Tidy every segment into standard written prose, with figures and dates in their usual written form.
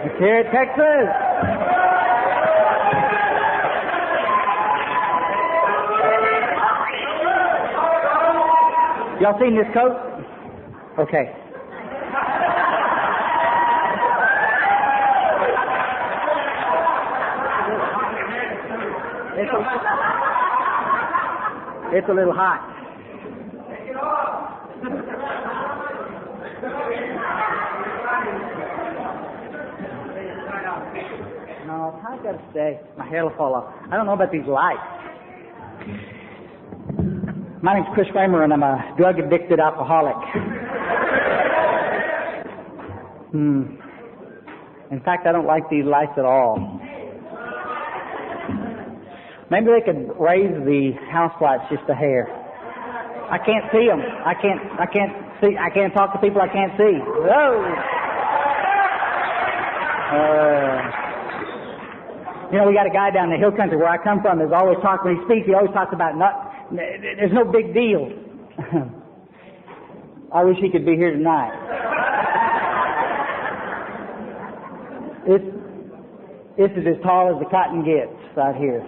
Let's hear it, Texas. Y'all seen this coat? Okay. It's a little hot. No, I gotta stay. My hair will fall off. I don't know about these lights. My name's Raymer, and I'm a drug-addicted alcoholic. In fact, I don't like these lights at all. Maybe they could raise the house lights just a hair. I can't see them. I can't see. I can't talk to people I can't see. Whoa! We got a guy down in the hill country where I come from. There's always talk when he speaks. He always talks about there's no big deal. I wish he could be here tonight. This is as tall as the cotton gets right here.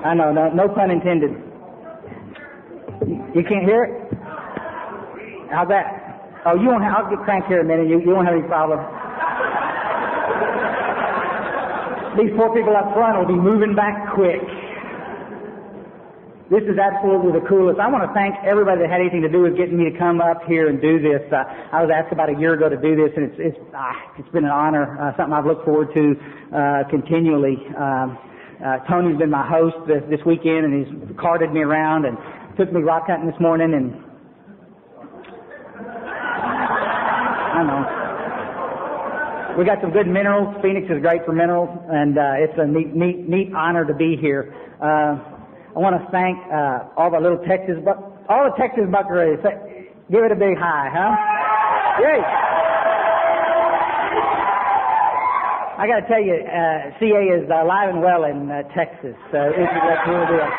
I know, no pun intended. You can't hear it? How's that? Oh, I'll get cranked here in a minute. You won't have any problem. These poor people up front will be moving back quick. This is absolutely the coolest. I want to thank everybody that had anything to do with getting me to come up here and do this. I was asked about a year ago to do this, and it's been an honor, something I've looked forward to continually. Tony's been my host this weekend, and he's carted me around and took me rock hunting this morning, and I know. We got some good minerals. Phoenix is great for minerals, and it's a neat honor to be here. I want to thank all the little Texas buckaroos. Give it a big high, huh? Yay! I got to tell you, CA is alive and well in Texas. That's really good.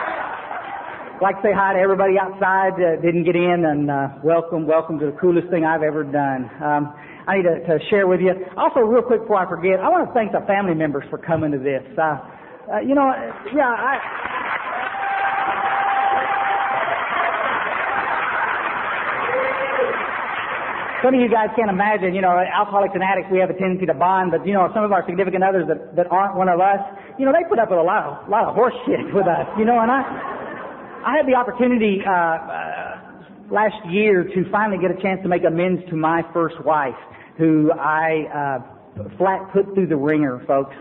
I'd like to say hi to everybody outside that didn't get in, and welcome to the coolest thing I've ever done. I need to share with you. Also, real quick before I forget, I want to thank the family members for coming to this. Some of you guys can't imagine, alcoholics and addicts, we have a tendency to bond, but, some of our significant others that aren't one of us, they put up with a lot of horse shit with us, and I had the opportunity, last year to finally get a chance to make amends to my first wife, who I, flat put through the ringer, folks.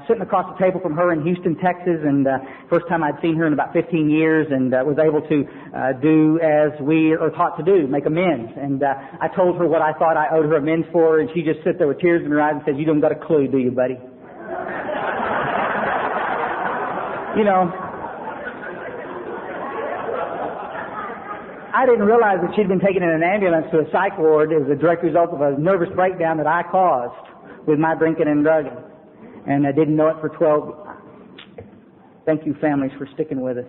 Sitting across the table from her in Houston, Texas, and first time I'd seen her in about 15 years, and was able to do as we are taught to do, make amends. And I told her what I thought I owed her amends for, and she just sat there with tears in her eyes and said, "You don't got a clue, do you, buddy?" I didn't realize that she'd been taken in an ambulance to a psych ward as a direct result of a nervous breakdown that I caused with my drinking and drugging. And I didn't know it for 12. Thank you, families, for sticking with us.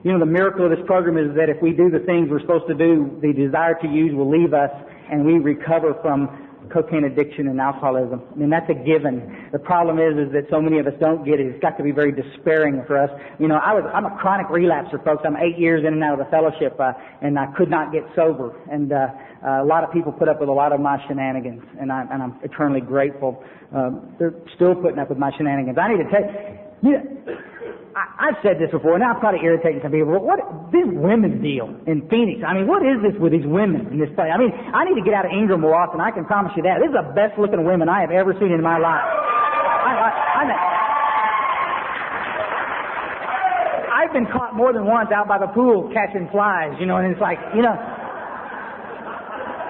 The miracle of this program is that if we do the things we're supposed to do, the desire to use will leave us, and we recover from cocaine addiction and alcoholism. I mean, that's a given. The problem is that so many of us don't get it. It's got to be very despairing for us. I'm a chronic relapser, folks. I'm 8 years in and out of the fellowship, and I could not get sober. And a lot of people put up with a lot of my shenanigans, and I'm eternally grateful. They're still putting up with my shenanigans. I need to tell you, I've said this before, and I'm probably irritating some people, but what this women's deal in Phoenix? I mean, what is this with these women in this place? I mean, I need to get out of Ingram more often. I can promise you that. This is the best looking women I have ever seen in my life. I've been caught more than once out by the pool catching flies, and it's like,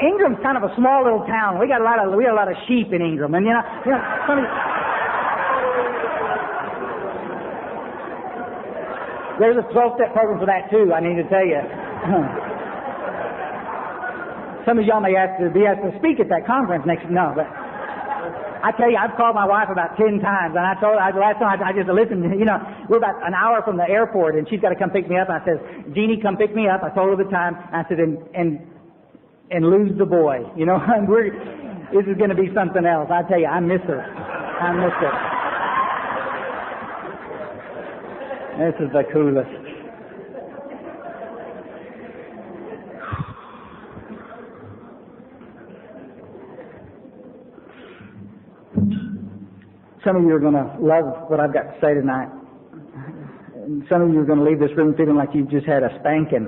Ingram's kind of a small little town. We got a lot of sheep in Ingram, and there's a 12-step program for that too, I need to tell you. Some of y'all may be asked to speak at that conference no, but I tell you, I've called my wife about 10 times, and I told her, last time I just listened, we're about an hour from the airport, and she's got to come pick me up, and I said, "Jeannie, come pick me up." I told her the time, and I said, and and lose the boy. You know, this is going to be something else. I tell you, I miss her. I miss her. This is the coolest. Some of you are going to love what I've got to say tonight. And some of you are going to leave this room feeling like you've just had a spanking.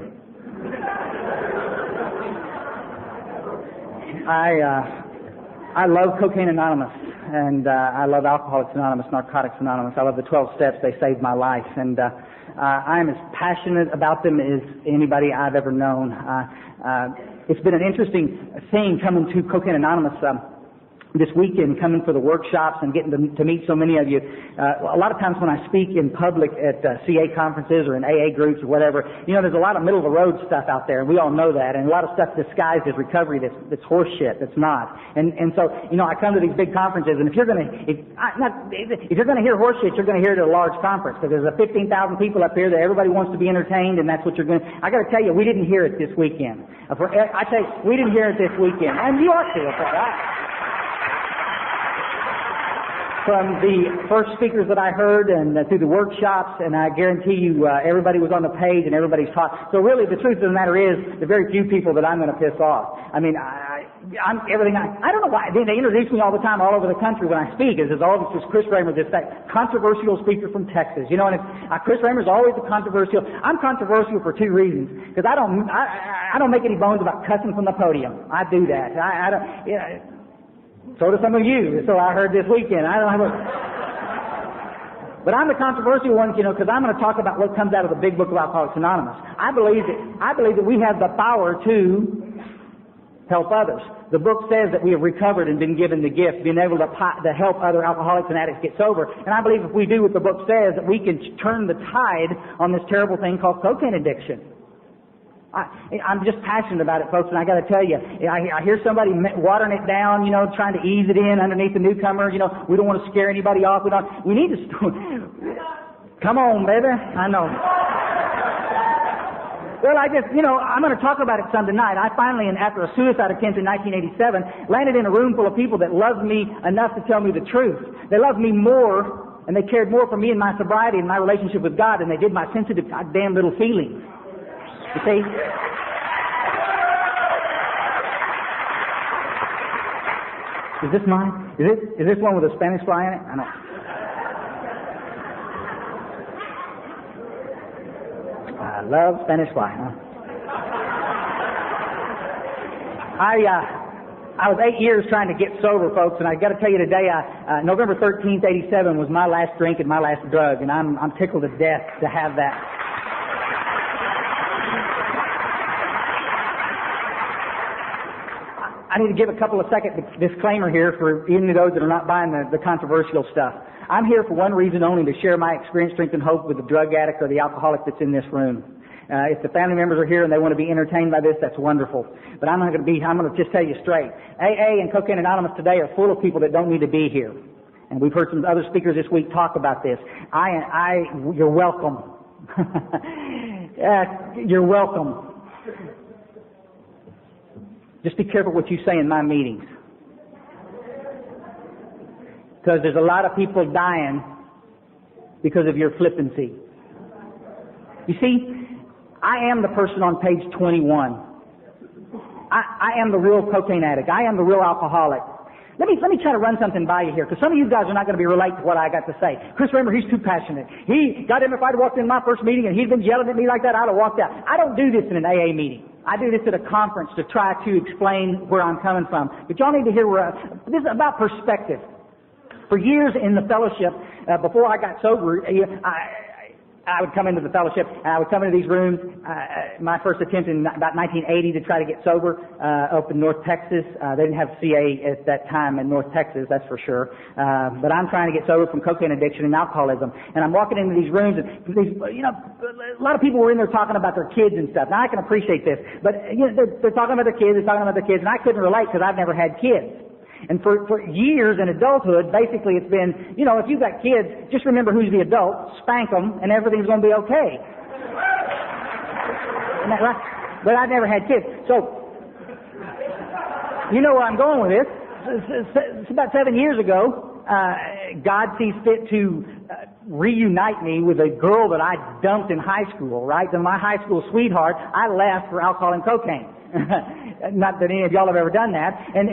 I love Cocaine Anonymous, and I love Alcoholics Anonymous, Narcotics Anonymous. I love the 12 steps. They saved my life, and I am as passionate about them as anybody I've ever known. It's been an interesting thing coming to Cocaine Anonymous this weekend, coming for the workshops and getting to meet so many of you. A lot of times when I speak in public at CA conferences or in AA groups or whatever, you know, there's a lot of middle-of-the-road stuff out there, and we all know that, and a lot of stuff disguised as recovery that's horse shit, that's not. And so, you know, I come to these big conferences, and if you're going to hear horse shit, you're going to hear it at a large conference, because there's 15,000 people up here that everybody wants to be entertained, and that's what you're going to... I got to tell you, we didn't hear it this weekend. I tell you, we didn't hear it this weekend, and you ought to, right? From the first speakers that I heard and through the workshops, and I guarantee you everybody was on the page and everybody's taught. So really the truth of the matter is the very few people that I'm going to piss off. I mean, I'm everything. I don't know why. They introduce me all the time all over the country when I speak. It's all this is Chris Raymer, this that controversial speaker from Texas. You know, and Chris Raymer's always a controversial. I'm controversial for two reasons. Because I don't make any bones about cussing from the podium. I do that. I don't. You know, so do some of you. So I heard this weekend. I don't have a... But I'm the controversial one, you know, because I'm going to talk about what comes out of the big book of Alcoholics Anonymous. I believe that we have the power to help others. The book says that we have recovered and been given the gift, being able to help other alcoholics and addicts get sober. And I believe if we do what the book says, that we can turn the tide on this terrible thing called cocaine addiction. I'm just passionate about it, folks, and I got to tell you, I hear somebody watering it down, you know, trying to ease it in underneath the newcomer. You know, we don't want to scare anybody off. We need to. Come on, baby. I know. Well, I'm going to talk about it some tonight. I finally, after a suicide attempt in 1987, landed in a room full of people that loved me enough to tell me the truth. They loved me more, and they cared more for me and my sobriety and my relationship with God than they did my sensitive, goddamn little feelings. You see? Is this mine? Is this one with a Spanish fly in it? I know. I love Spanish fly, huh? I was 8 years trying to get sober, folks, and I got to tell you today, November 13th, 87 was my last drink and my last drug, and I'm tickled to death to have that. I need to give a couple of second disclaimer here for even those that are not buying the controversial stuff. I'm here for one reason only, to share my experience, strength, and hope with the drug addict or the alcoholic that's in this room. If the family members are here and they want to be entertained by this, that's wonderful. But I'm going to just tell you straight. AA and Cocaine Anonymous today are full of people that don't need to be here. And we've heard some other speakers this week talk about this. You're welcome. You're welcome. Just be careful what you say in my meetings. Because there's a lot of people dying because of your flippancy. You see, I am the person on page 21. I am the real cocaine addict. I am the real alcoholic. Let me try to run something by you here, because some of you guys are not going to be relate to what I got to say. Chris Raymer, he's too passionate. If I'd walked in my first meeting and he'd been yelling at me like that, I'd have walked out. I don't do this in an AA meeting. I do this at a conference to try to explain where I'm coming from. But y'all need to hear this is about perspective. For years in the fellowship, before I got sober, I would come into the fellowship, and I would come into these rooms. My first attempt in about 1980 to try to get sober up in North Texas. They didn't have CA at that time in North Texas, that's for sure. But I'm trying to get sober from cocaine addiction and alcoholism. And I'm walking into these rooms, and a lot of people were in there talking about their kids and stuff. Now, I can appreciate this, but they're talking about their kids, and I couldn't relate because I've never had kids. And for years in adulthood, basically it's been, if you've got kids, just remember who's the adult, spank them, and everything's going to be okay. Isn't that right? But I've never had kids. So You know where I'm going with this. It's about 7 years ago. God sees fit to reunite me with a girl that I dumped in high school, right? And my high school sweetheart, I left for alcohol and cocaine. Not that any of y'all have ever done that. And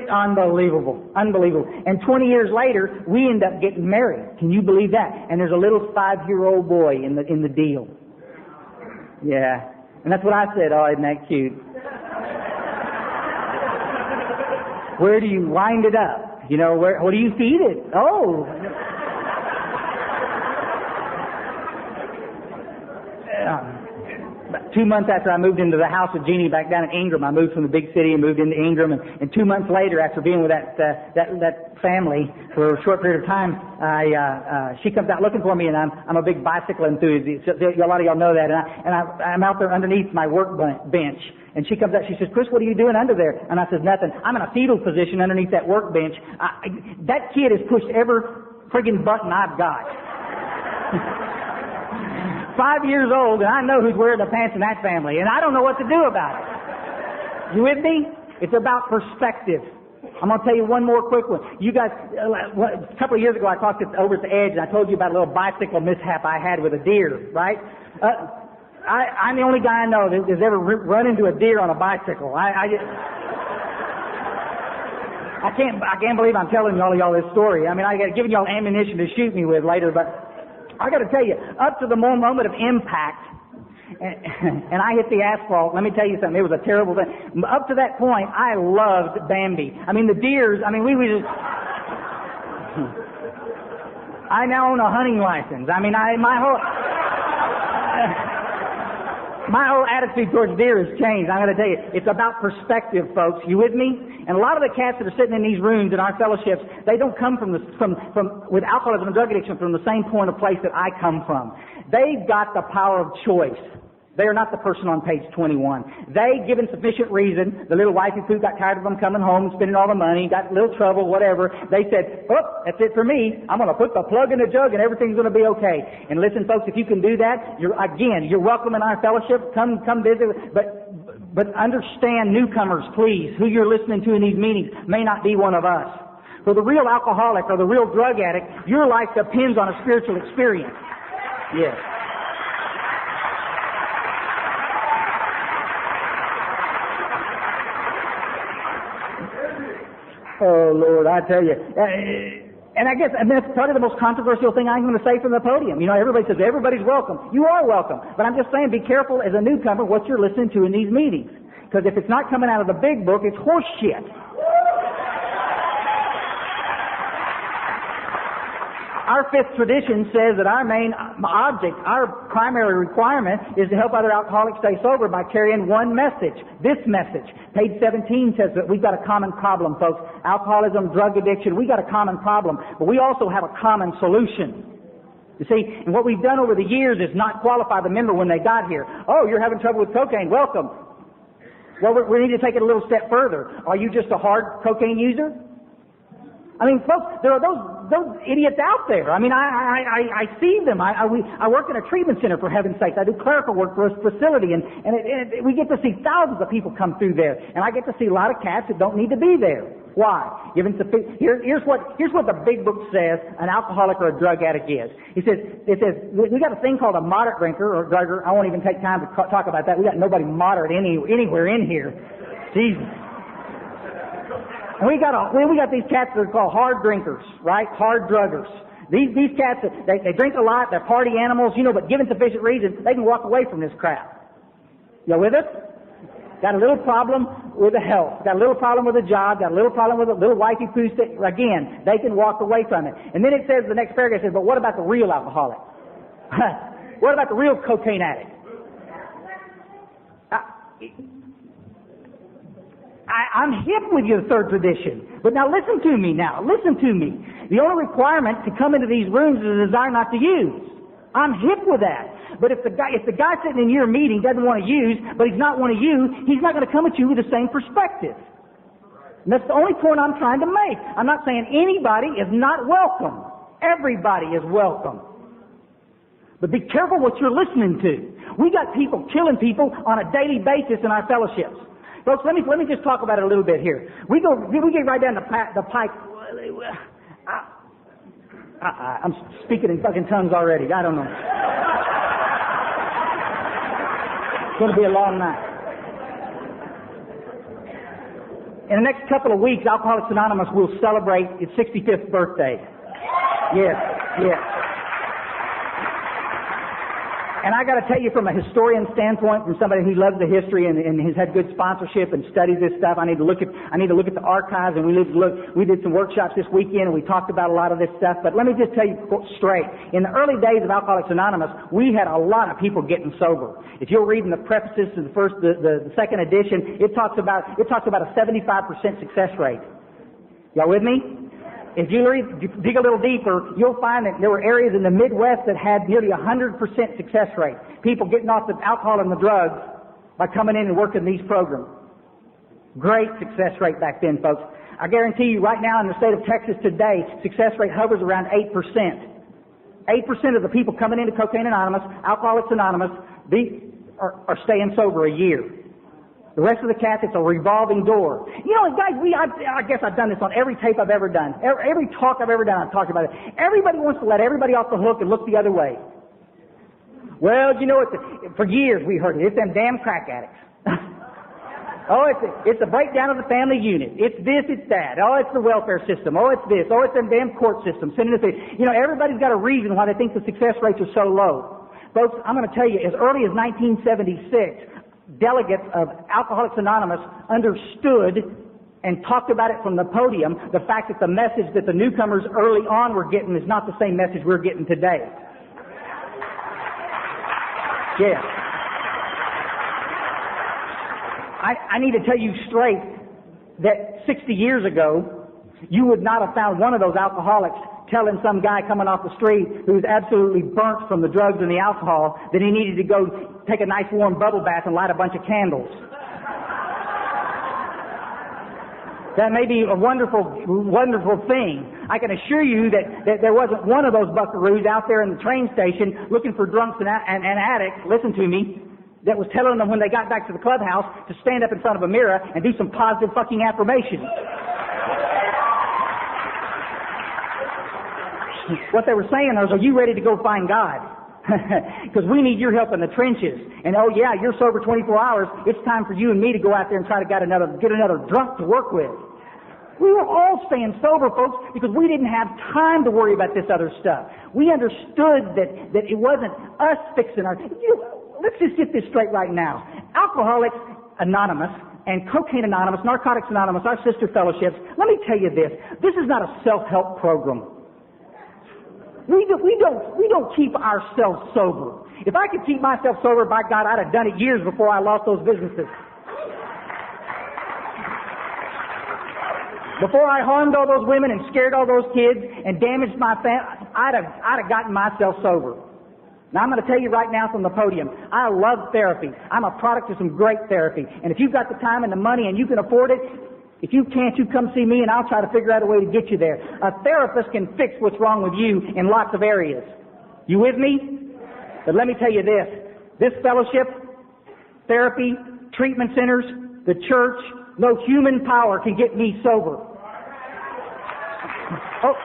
unbelievable. And 20 years later, we end up getting married. Can you believe that? And there's a little 5-year-old boy in the deal. Yeah. And that's what I said. Oh, isn't that cute? Where do you wind it up? You know, what do you feed it? Oh. About 2 months after I moved into the house with Jeannie back down in Ingram, I moved from the big city and moved into Ingram. And 2 months later, after being with that family for a short period of time, she comes out looking for me, and I'm a big bicycle enthusiast. A lot of y'all know that. And I'm out there underneath my work bench. And she comes out, she says, "Chris, what are you doing under there?" And I says, "Nothing. I'm in a fetal position underneath that workbench. That kid has pushed every friggin' button I've got." 5 years old, and I know who's wearing the pants in that family, and I don't know what to do about it. You with me? It's about perspective. I'm going to tell you one more quick one. You guys, a couple of years ago, I talked over at the Edge, and I told you about a little bicycle mishap I had with a deer, right? I'm the only guy I know that has ever run into a deer on a bicycle. I can't believe I'm telling all of y'all this story. I mean, I got giving y'all ammunition to shoot me with later, but I got to tell you, up to the moment of impact, and I hit the asphalt. Let me tell you something. It was a terrible thing. Up to that point, I loved Bambi. I mean, the deers. I mean, we just. I now own a hunting license. I mean, my whole attitude towards deer has changed. I'm going to tell you, it's about perspective, folks. You with me? And a lot of the cats that are sitting in these rooms in our fellowships, they don't come from with alcoholism and drug addiction from the same point of place that I come from. They've got the power of choice. They are not the person on page 21. They, given sufficient reason, the little wifey who got tired of them coming home and spending all the money, got a little trouble, whatever, they said, "Oh, that's it for me. I'm going to put the plug in the jug and everything's going to be okay." And listen, folks, if you can do that, you're welcome in our fellowship. Come visit. But understand, newcomers, please, who you're listening to in these meetings may not be one of us. For the real alcoholic or the real drug addict, your life depends on a spiritual experience. Yes. Oh, Lord, I tell you. And I guess that's probably the most controversial thing I'm going to say from the podium. You know, everybody says everybody's welcome. You are welcome. But I'm just saying, be careful as a newcomer what you're listening to in these meetings. Because if it's not coming out of the big book, it's horse shit. Our fifth tradition says that our main object, our primary requirement, is to help other alcoholics stay sober by carrying one message. This message. Page 17 says that we've got a common problem, folks. Alcoholism, drug addiction, we've got a common problem. But we also have a common solution. You see, and what we've done over the years is not qualify the member when they got here. "Oh, you're having trouble with cocaine. Welcome." Well, we need to take it a little step further. Are you just a hard cocaine user? I mean, folks, there are those idiots out there. I mean, I see them. I work in a treatment center, for heaven's sake. I do clerical work for a facility, and we get to see thousands of people come through there. And I get to see a lot of cats that don't need to be there. Why? Here's what the big book says an alcoholic or a drug addict is. It says we got a thing called a moderate drinker or drugger. I won't even take time to talk about that. We got nobody moderate anywhere in here. Jesus. And we got these cats that are called hard drinkers, right? Hard druggers. These cats, they drink a lot, they're party animals, but given sufficient reason, they can walk away from this crap. You with us? Got a little problem with the health, got a little problem with the job, got a little problem with a little wifey poo stick. Again, they can walk away from it. And then it says, the next paragraph says, but what about the real alcoholic? What about the real cocaine addict? I'm hip with your third tradition. But now listen to me now. Listen to me. The only requirement to come into these rooms is a desire not to use. I'm hip with that. But if the guy sitting in your meeting doesn't want to use, but he's not one of you, he's not going to come at you with the same perspective. And that's the only point I'm trying to make. I'm not saying anybody is not welcome. Everybody is welcome. But be careful what you're listening to. We got people killing people on a daily basis in our fellowships. Folks, let me just talk about it a little bit here. We get right down the pike. I'm speaking in fucking tongues already. I don't know. It's going to be a long night. In the next couple of weeks, Alcoholics Anonymous will celebrate its 65th birthday. Yes, yes. And I got to tell you, from a historian standpoint, from somebody who loves the history and has had good sponsorship and studies this stuff, I need to look at the archives, and we did some workshops this weekend, and we talked about a lot of this stuff. But let me just tell you straight: in the early days of Alcoholics Anonymous, we had a lot of people getting sober. If you'll read in the prefaces to the second edition, it talks about a 75% success rate. Y'all with me? If you dig a little deeper, you'll find that there were areas in the Midwest that had nearly 100% success rate. People getting off the alcohol and the drugs by coming in and working these programs. Great success rate back then, folks. I guarantee you right now in the state of Texas today, success rate hovers around 8%. 8% of the people coming into Cocaine Anonymous, Alcoholics Anonymous, are staying sober a year. The rest of the cats, it's a revolving door. You know, guys, I guess I've done this on every tape I've ever done. Every talk I've ever done, I've talked about it. Everybody wants to let everybody off the hook and look the other way. Well, you know, for years we heard it. It's them damn crack addicts. Oh, it's a breakdown of the family unit. It's this, it's that. Oh, it's the welfare system. Oh, it's this. Oh, it's them damn court system. Sending us. You know, everybody's got a reason why they think the success rates are so low. Folks, I'm going to tell you, as early as 1976, delegates of Alcoholics Anonymous understood and talked about it from the podium, the fact that the message that the newcomers early on were getting is not the same message we're getting today. Yeah. I need to tell you straight that 60 years ago, you would not have found one of those alcoholics telling some guy coming off the street who's absolutely burnt from the drugs and the alcohol that he needed to go take a nice warm bubble bath and light a bunch of candles. That may be a wonderful, wonderful thing. I can assure you that there wasn't one of those buckaroos out there in the train station looking for drunks and addicts, listen to me, that was telling them when they got back to the clubhouse to stand up in front of a mirror and do some positive fucking affirmations. What they were saying was, are you ready to go find God? Because we need your help in the trenches. And oh yeah, you're sober 24 hours. It's time for you and me to go out there and try to get another drunk to work with. We were all staying sober, folks, because we didn't have time to worry about this other stuff. We understood that it wasn't us fixing our... let's just get this straight right now. Alcoholics Anonymous and Cocaine Anonymous, Narcotics Anonymous, our sister fellowships, let me tell you this. This is not a self-help program. We don't keep ourselves sober. If I could keep myself sober, by God, I'd have done it years before I lost those businesses. Before I harmed all those women and scared all those kids and damaged my family, I'd have gotten myself sober. Now I'm going to tell you right now from the podium, I love therapy. I'm a product of some great therapy. And if you've got the time and the money and you can afford it, if you can't, you come see me and I'll try to figure out a way to get you there. A therapist can fix what's wrong with you in lots of areas. You with me? But let me tell you this fellowship, therapy, treatment centers, the church, no human power can get me sober. Oh.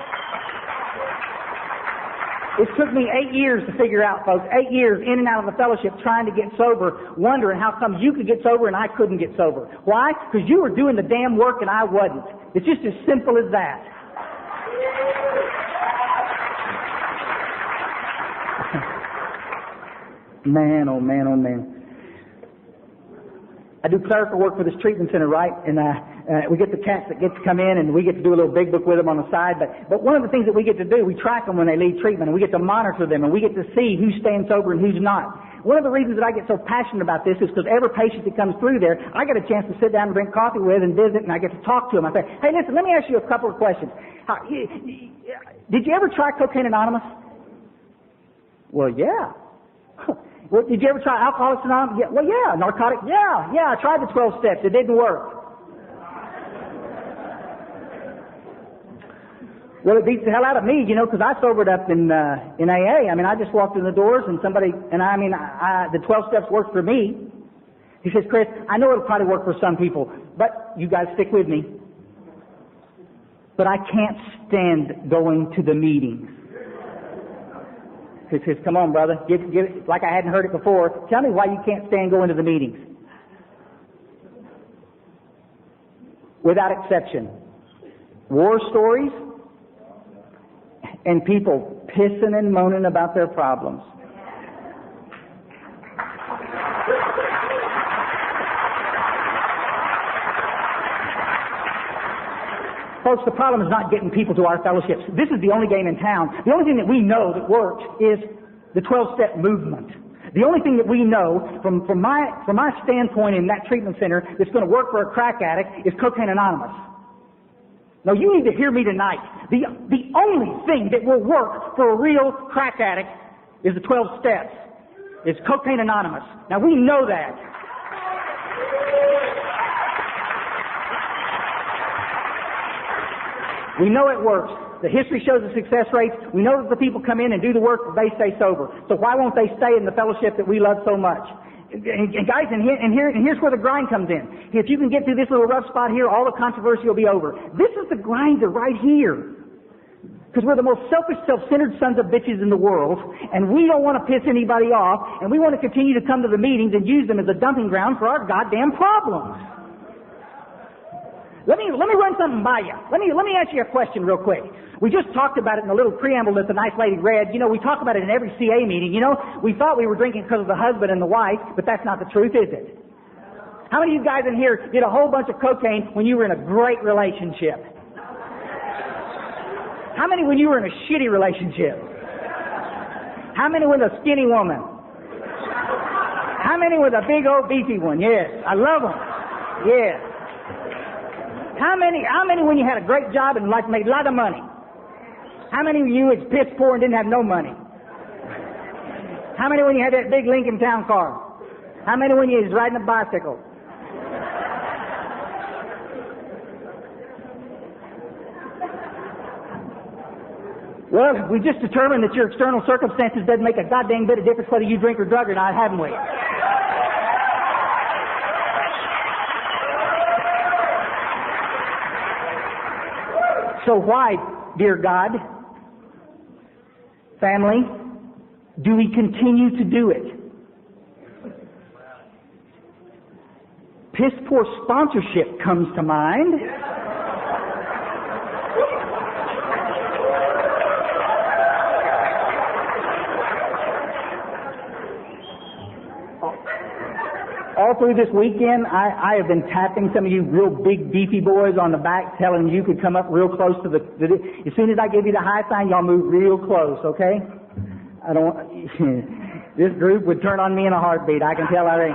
It took me 8 years to figure out, folks, 8 years in and out of the fellowship trying to get sober, wondering how come you could get sober and I couldn't get sober. Why? Because you were doing the damn work and I wasn't. It's just as simple as that. Man, oh man, oh man. I do clerical work for this treatment center, right? And we get the cats that get to come in, and we get to do a little big book with them on the side. But one of the things that we get to do, we track them when they leave treatment, and we get to monitor them, and we get to see who's staying sober and who's not. One of the reasons that I get so passionate about this is because every patient that comes through there, I get a chance to sit down and drink coffee with and visit, and I get to talk to them. I say, hey, listen, let me ask you a couple of questions. Did you ever try Cocaine Anonymous? Well, yeah. Well, did you ever try Alcoholics Anonymous? Yeah. Well, yeah. Narcotics? Yeah. I tried the 12 steps. It didn't work. Well, it beats the hell out of me, because I sobered up in AA. I mean, I just walked in the doors and the 12 steps worked for me. He says, Chris, I know it'll probably work for some people, but you guys stick with me. But I can't stand going to the meetings. He says, come on, brother, give it, like I hadn't heard it before. Tell me why you can't stand going to the meetings. Without exception, war stories and people pissing and moaning about their problems. Folks, the problem is not getting people to our fellowships. This is the only game in town. The only thing that we know that works is the 12-step movement. The only thing that we know from my standpoint in that treatment center that's going to work for a crack addict is Cocaine Anonymous. Now, you need to hear me tonight. The only thing that will work for a real crack addict is the 12 steps. It's Cocaine Anonymous. Now, we know that. We know it works. The history shows the success rates. We know that the people come in and do the work, but they stay sober. So why won't they stay in the fellowship that we love so much? And guys, here's where the grind comes in. If you can get through this little rough spot here, all the controversy will be over. This is the grinder right here. Because we're the most selfish, self-centered sons of bitches in the world, and we don't want to piss anybody off, and we want to continue to come to the meetings and use them as a dumping ground for our goddamn problems. Let me run something by you. Let me ask you a question real quick. We just talked about it in a little preamble that the nice lady read. You know, we talk about it in every CA meeting. You know, we thought we were drinking because of the husband and the wife, but that's not the truth, is it? How many of you guys in here did a whole bunch of cocaine when you were in a great relationship? How many when you were in a shitty relationship? How many with a skinny woman? How many with a big old beefy one? Yes, I love them. Yes. How many when you had a great job and like made a lot of money? How many of you was piss poor and didn't have no money? How many when you had that big Lincoln Town car? How many when you was riding a bicycle? Well, we just determined that your external circumstances doesn't make a goddamn bit of difference whether you drink or drug or not, haven't we? So why, dear God, family, do we continue to do it? Piss poor sponsorship comes to mind. All through this weekend, I have been tapping some of you real big, beefy boys on the back, telling you could come up real close to the as soon as I give you the high sign, y'all move real close, okay? This group would turn on me in a heartbeat, I can tell already.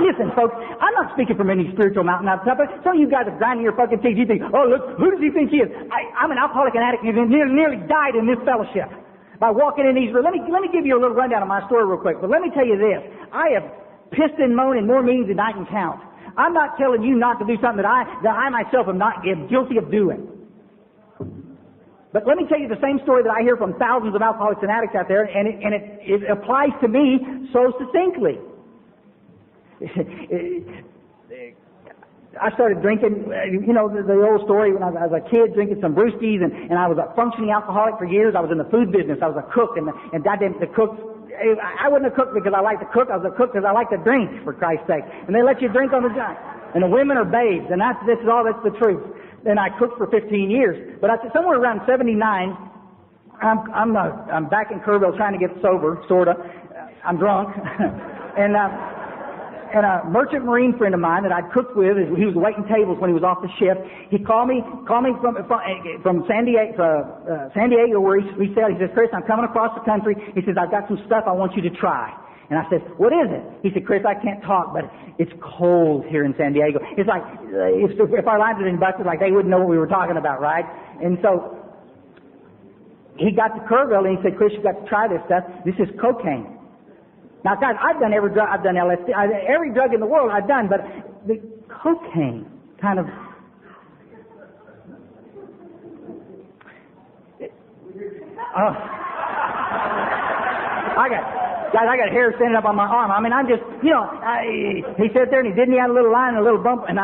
Listen, folks, I'm not speaking from any spiritual mountain out top, but some of you guys are grinding your fucking teeth. You think, oh, look, who does he think he is? I'm an alcoholic and addict and nearly died in this fellowship by walking in these rooms. Let me give you a little rundown of my story real quick, but let me tell you this. I have pissed and moaned in more meetings than I can count. I'm not telling you not to do something that I myself am not guilty of doing. But let me tell you the same story that I hear from thousands of alcoholics and addicts out there, and it applies to me so succinctly. I started drinking, you know, the old story when I was a kid, drinking some brewskis, and I was a functioning alcoholic for years. I was in the food business. I was a cook, and goddamn, the cooks, I wasn't a cook because I liked to cook. I was a cook because I liked to drink, for Christ's sake. And they let you drink on the job. And the women are babes, and that's the truth. And I cooked for 15 years. But somewhere around 79, I'm back in Kerrville trying to get sober, sorta. I'm drunk. And a merchant marine friend of mine that I'd cooked with, he was waiting tables when he was off the ship. He called me from San Diego, where he says, Chris, I'm coming across the country. He says, I've got some stuff I want you to try. And I said, what is it? He said, Chris, I can't talk, but it's cold here in San Diego. It's like, if our lines had been busted, like they wouldn't know what we were talking about, right? And so he got to Kerrville and he said, Chris, you've got to try this stuff. This is cocaine. Now, guys, I've done every drug. I've done LSD. Every drug in the world I've done, but the cocaine kind of. I got. Guys, I got hair standing up on my arm. I mean, I'm just, he sat there and he did me out a little line and a little bump, and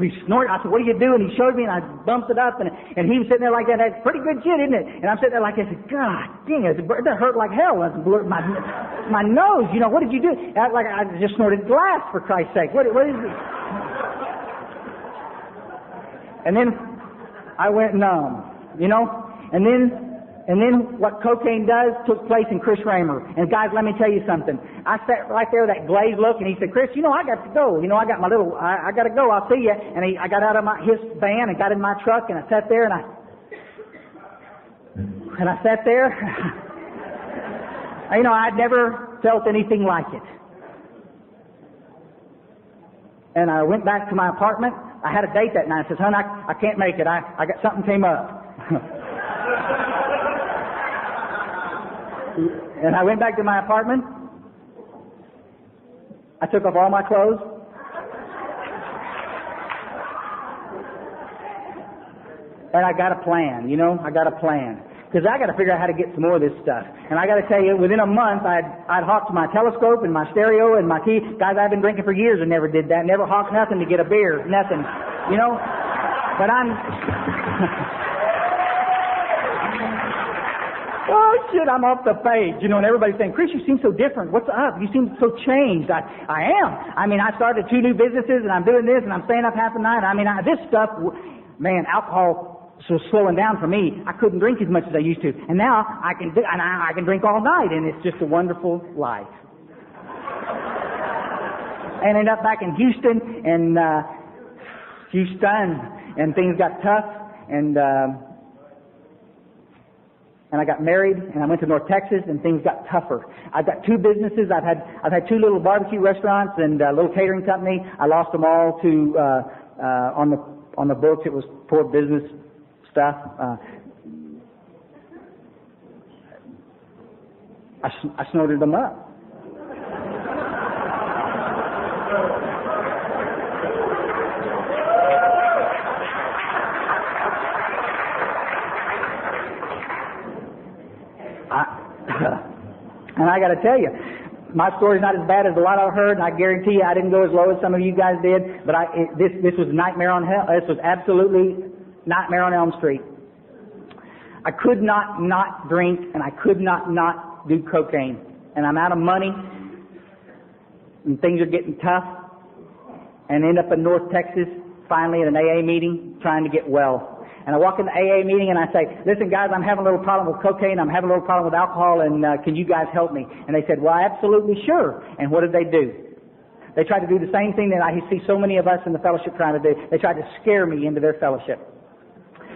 we snorted. I said, what are you doing? He showed me, and I bumped it up, and he was sitting there like that. That's pretty good shit, isn't it? And I'm sitting there like this. God dang it, that hurt like hell. My nose, what did you do? I just snorted glass, for Christ's sake. What is it? And then I went numb, and then what cocaine does took place in Chris Raymer. And guys, let me tell you something. I sat right there with that glazed look, and he said, Chris, I got to go. I got my little, I got to go. I'll see you. And I got out of his van and got in my truck, and I sat there, and I sat there. I'd never felt anything like it. And I went back to my apartment. I had a date that night. I said, hon, I can't make it. I got something came up. And I went back to my apartment. I took off all my clothes. And I got a plan, I got a plan. Because I got to figure out how to get some more of this stuff. And I got to tell you, within a month, I'd hawked my telescope and my stereo and my key. Guys, I've been drinking for years and never did that. Never hawked nothing to get a beer. Nothing. But oh shit, I'm off the page, and everybody's saying, Chris, you seem so different. What's up? You seem so changed. I am. I started 2 new businesses, and I'm doing this, and I'm staying up half the night. This stuff, man, alcohol was slowing down for me. I couldn't drink as much as I used to, and now I can drink all night, and it's just a wonderful life. And ended up back in Houston, and things got tough, and I got married, and I went to North Texas, and things got tougher. I've got 2 businesses. I've had 2 little barbecue restaurants and a little catering company. I lost them all to on the books. It was poor business stuff. I snorted them up. And I got to tell you, my story's not as bad as a lot I've heard, and I guarantee you I didn't go as low as some of you guys did, but this was nightmare on hell. This was absolutely nightmare on Elm Street. I could not drink, and I could not do cocaine. And I'm out of money, and things are getting tough, and end up in North Texas, finally at an AA meeting, trying to get well. And I walk in the AA meeting and I say, listen guys, I'm having a little problem with cocaine, I'm having a little problem with alcohol, and can you guys help me? And they said, well, absolutely sure. And what did they do? They tried to do the same thing that I see so many of us in the fellowship trying to do. They tried to scare me into their fellowship.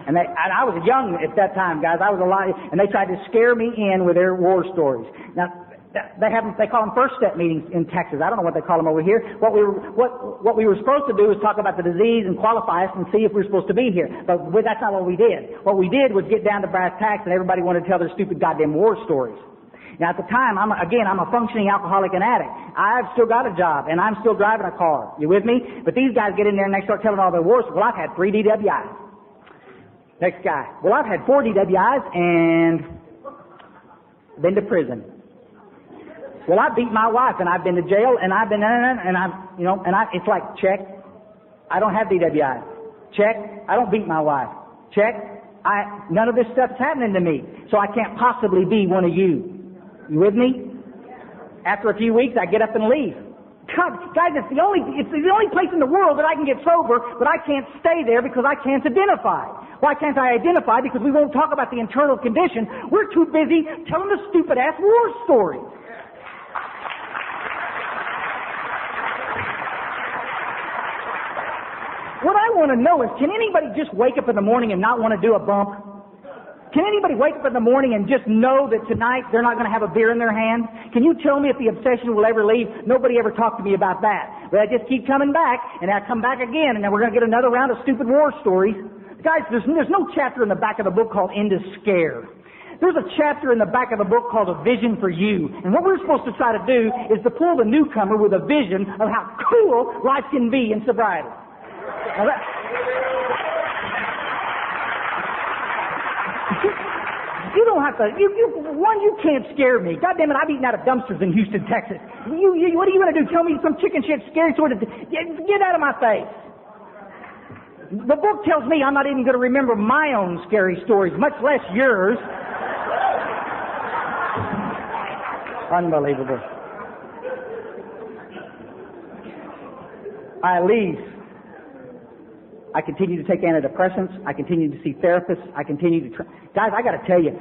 And I was young at that time, guys. I was alive, and they tried to scare me in with their war stories. Now, they call them first step meetings in Texas. I don't know what they call them over here. What we were supposed to do was talk about the disease and qualify us and see if we're supposed to be here. But that's not what we did. What we did was get down to brass tacks, and everybody wanted to tell their stupid goddamn war stories. Now at the time, I'm a functioning alcoholic and addict. I've still got a job, and I'm still driving a car. You with me? But these guys get in there and they start telling all their war stories. Well, I've had 3 DWIs. Next guy. Well, I've had 4 DWIs and been to prison. Well, I beat my wife, and I've been to jail, and I've been, it's like, check. I don't have DWI. Check. I don't beat my wife. Check. None of this stuff's happening to me, so I can't possibly be one of you. You with me? After a few weeks, I get up and leave. God, guys, it's the only place in the world that I can get sober, but I can't stay there because I can't identify. Why can't I identify? Because we won't talk about the internal condition. We're too busy telling the stupid-ass war story. What I want to know is, can anybody just wake up in the morning and not want to do a bump? Can anybody wake up in the morning and just know that tonight they're not going to have a beer in their hand? Can you tell me if the obsession will ever leave? Nobody ever talked to me about that. But I just keep coming back, and I come back again, and then we're going to get another round of stupid war stories. Guys, there's no chapter in the back of the book called End of Scare. There's a chapter in the back of the book called A Vision for You. And what we're supposed to try to do is to pull the newcomer with a vision of how cool life can be in sobriety. Now You don't have to, you can't scare me. God damn it, I've eaten out of dumpsters in Houston, Texas. What are you going to do? Tell me some chicken shit scary sort of, get out of my face. The book tells me I'm not even going to remember my own scary stories, much less yours. Unbelievable. I leave. I continue to take antidepressants. I continue to see therapists. I continue to guys, I got to tell you,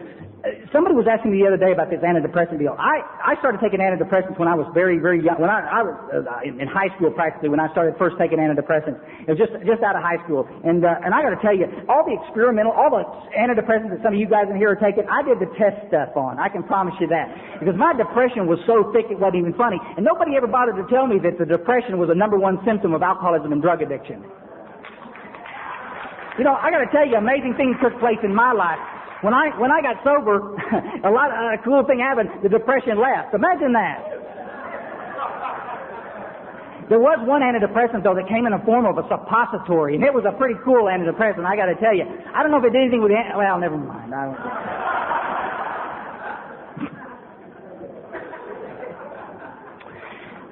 somebody was asking me the other day about this antidepressant deal. I started taking antidepressants when I was very, very young. When I was in high school practically, when I started first taking antidepressants. It was just out of high school. And I got to tell you, all the antidepressants that some of you guys in here are taking, I did the test stuff on. I can promise you that. Because my depression was so thick it wasn't even funny. And nobody ever bothered to tell me that the depression was the #1 symptom of alcoholism and drug addiction. You know, I got to tell you, amazing things took place in my life. When I got sober, a cool thing happened. The depression left. Imagine that. There was one antidepressant, though, that came in the form of a suppository, and it was a pretty cool antidepressant, I got to tell you. I don't know if it did anything with well, never mind.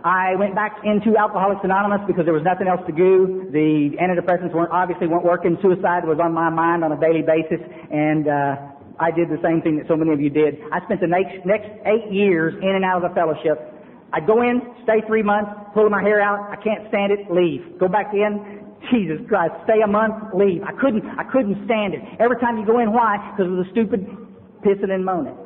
I went back into Alcoholics Anonymous because there was nothing else to do. The antidepressants obviously weren't working. Suicide was on my mind on a daily basis, and I did the same thing that so many of you did. I spent the next 8 years in and out of the fellowship. I'd go in, stay 3 months, pull my hair out, I can't stand it, leave. Go back in, Jesus Christ, stay a month, leave. I couldn't stand it. Every time you go in, why? Because of the stupid pissing and moaning.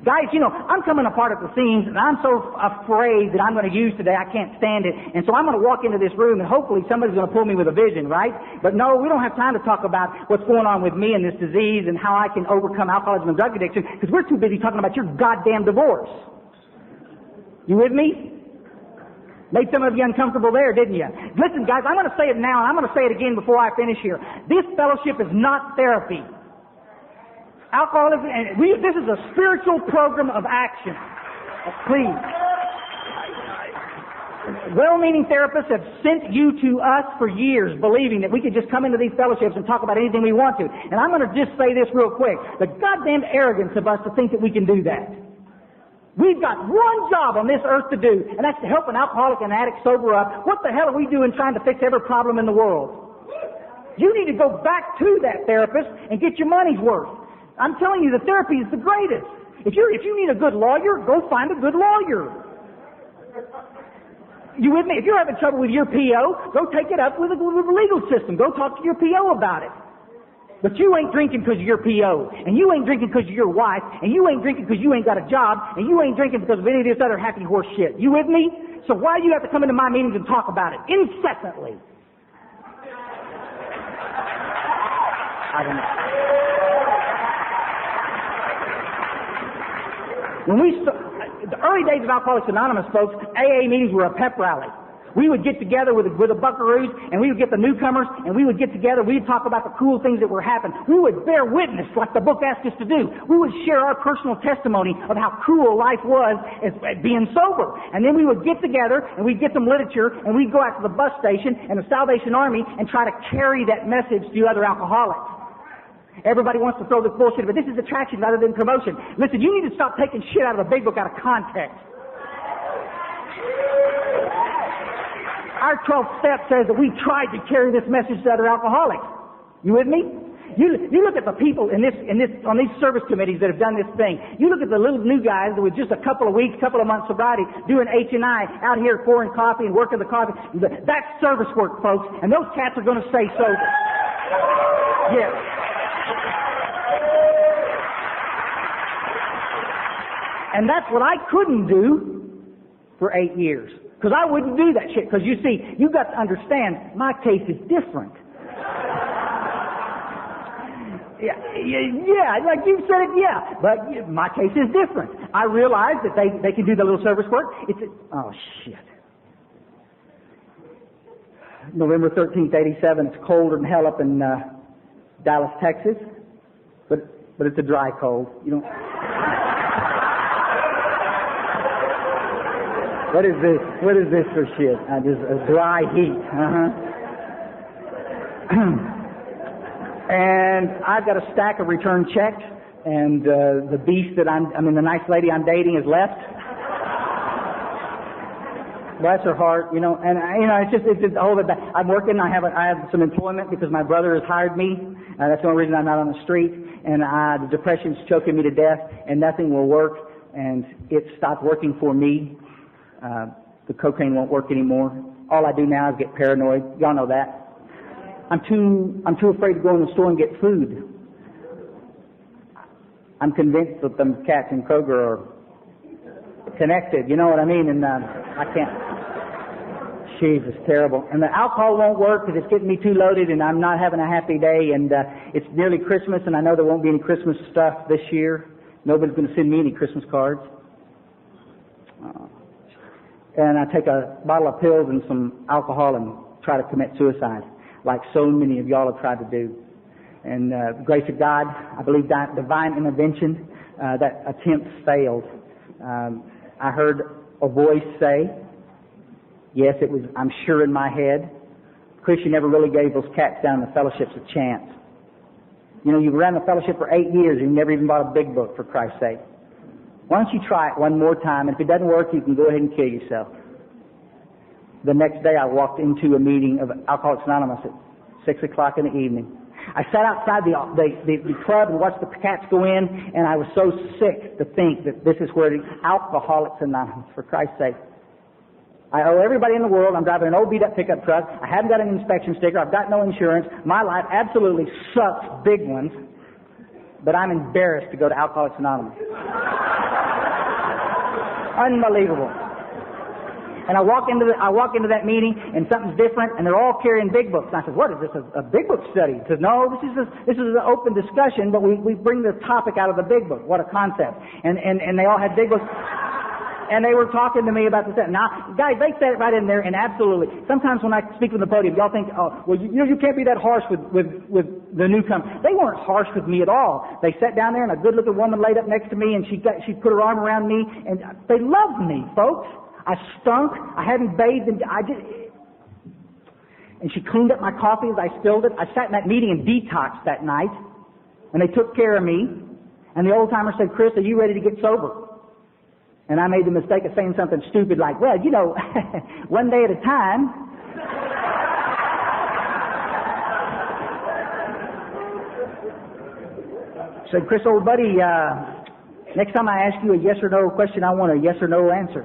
Guys, you know, I'm coming apart at the seams, and I'm so afraid that I'm going to use today, I can't stand it. And so I'm going to walk into this room, and hopefully somebody's going to pull me with a vision, right? But no, we don't have time to talk about what's going on with me and this disease and how I can overcome alcoholism and drug addiction, because we're too busy talking about your goddamn divorce. You with me? Made some of you uncomfortable there, didn't you? Listen, guys, I'm going to say it now, and I'm going to say it again before I finish here. This fellowship is not therapy. Alcoholism, and this is a spiritual program of action. Please. Well-meaning therapists have sent you to us for years, believing that we could just come into these fellowships and talk about anything we want to. And I'm going to just say this real quick. The goddamn arrogance of us to think that we can do that. We've got one job on this earth to do, and that's to help an alcoholic and addict sober up. What the hell are we doing trying to fix every problem in the world? You need to go back to that therapist and get your money's worth. I'm telling you, the therapy is the greatest. If you need a good lawyer, go find a good lawyer. You with me? If you're having trouble with your PO, go take it up with the legal system. Go talk to your PO about it. But you ain't drinking because of your PO, and you ain't drinking because of your wife, and you ain't drinking because you ain't got a job, and you ain't drinking because of any of this other happy horse shit. You with me? So why do you have to come into my meetings and talk about it incessantly? I don't know. The early days of Alcoholics Anonymous, folks, AA meetings were a pep rally. We would get together with the buckaroos, and we would get the newcomers, and we would get together, we'd talk about the cool things that were happening. We would bear witness, like the book asked us to do. We would share our personal testimony of how cool life was as being sober. And then we would get together, and we'd get some literature, and we'd go out to the bus station and the Salvation Army and try to carry that message to other alcoholics. Everybody wants to throw this bullshit, but this is attraction rather than promotion. Listen, you need to stop taking shit out of the big book out of context. Our 12th step says that we tried to carry this message to other alcoholics. You with me? You look at the people on these service committees that have done this thing. You look at the little new guys with just a couple of weeks, couple of months sobriety, doing H&I out here pouring coffee and working the coffee. That's service work, folks, and those cats are going to stay sober. Yes. And that's what I couldn't do for 8 years. Because I wouldn't do that shit. Because you see, you've got to understand, my case is different. Yeah, like you said it, yeah. But my case is different. I realize that they can do the little service work. Oh, shit. November 13th, 87. It's colder than hell up in Dallas, Texas. But it's a dry cold. You don't... What is this? What is this for shit? Just a dry heat. And I've got a stack of return checks and the beast that the nice lady I'm dating has left. Bless her heart, you know, and it's just all of that. I'm working. I have some employment because my brother has hired me. That's the only reason I'm not on the street. And the depression's choking me to death, and nothing will work. And it stopped working for me. The cocaine won't work anymore. All I do now is get paranoid. Y'all know that. I'm too afraid to go in the store and get food. I'm convinced that them cats in Kroger are connected. You know what I mean? And I can't. Jesus, terrible. And the alcohol won't work because it's getting me too loaded, and I'm not having a happy day. And it's nearly Christmas, and I know there won't be any Christmas stuff this year. Nobody's going to send me any Christmas cards. And I take a bottle of pills and some alcohol and try to commit suicide, like so many of y'all have tried to do. And the grace of God, I believe that divine intervention, that attempt failed. I heard a voice say, yes, it was, I'm sure, in my head, Christian never really gave those cats down in the fellowships a chance. You know, you've ran the fellowship for 8 years and you never even bought a big book, for Christ's sake. Why don't you try it one more time, and if it doesn't work, you can go ahead and kill yourself. The next day I walked into a meeting of Alcoholics Anonymous at 6 o'clock in the evening. I sat outside the club and watched the cats go in, and I was so sick to think that this is where the Alcoholics Anonymous, for Christ's sake. I owe everybody in the world. I'm driving an old beat-up pickup truck. I haven't got an inspection sticker. I've got no insurance. My life absolutely sucks, big ones. But I'm embarrassed to go to Alcoholics Anonymous. Unbelievable. And I walk into that meeting, and something's different, and they're all carrying big books. And I said, "What is this? A big book study?" He says, "No, this is an open discussion, but we bring the topic out of the big book. What a concept!" And they all had big books. And they were talking to me about this. Now, guys, they said it right in there, and absolutely. Sometimes when I speak from the podium, y'all think, "Oh, well, you can't be that harsh with the newcomer." They weren't harsh with me at all. They sat down there, and a good-looking woman laid up next to me, and she put her arm around me, and they loved me, folks. I stunk. I hadn't bathed, and and she cleaned up my coffee as I spilled it. I sat in that meeting and detoxed that night, and they took care of me. And the old-timer said, "Chris, are you ready to get sober?" And I made the mistake of saying something stupid like, "Well, you know, one day at a time." Said, "Chris, old buddy, next time I ask you a yes or no question, I want a yes or no answer."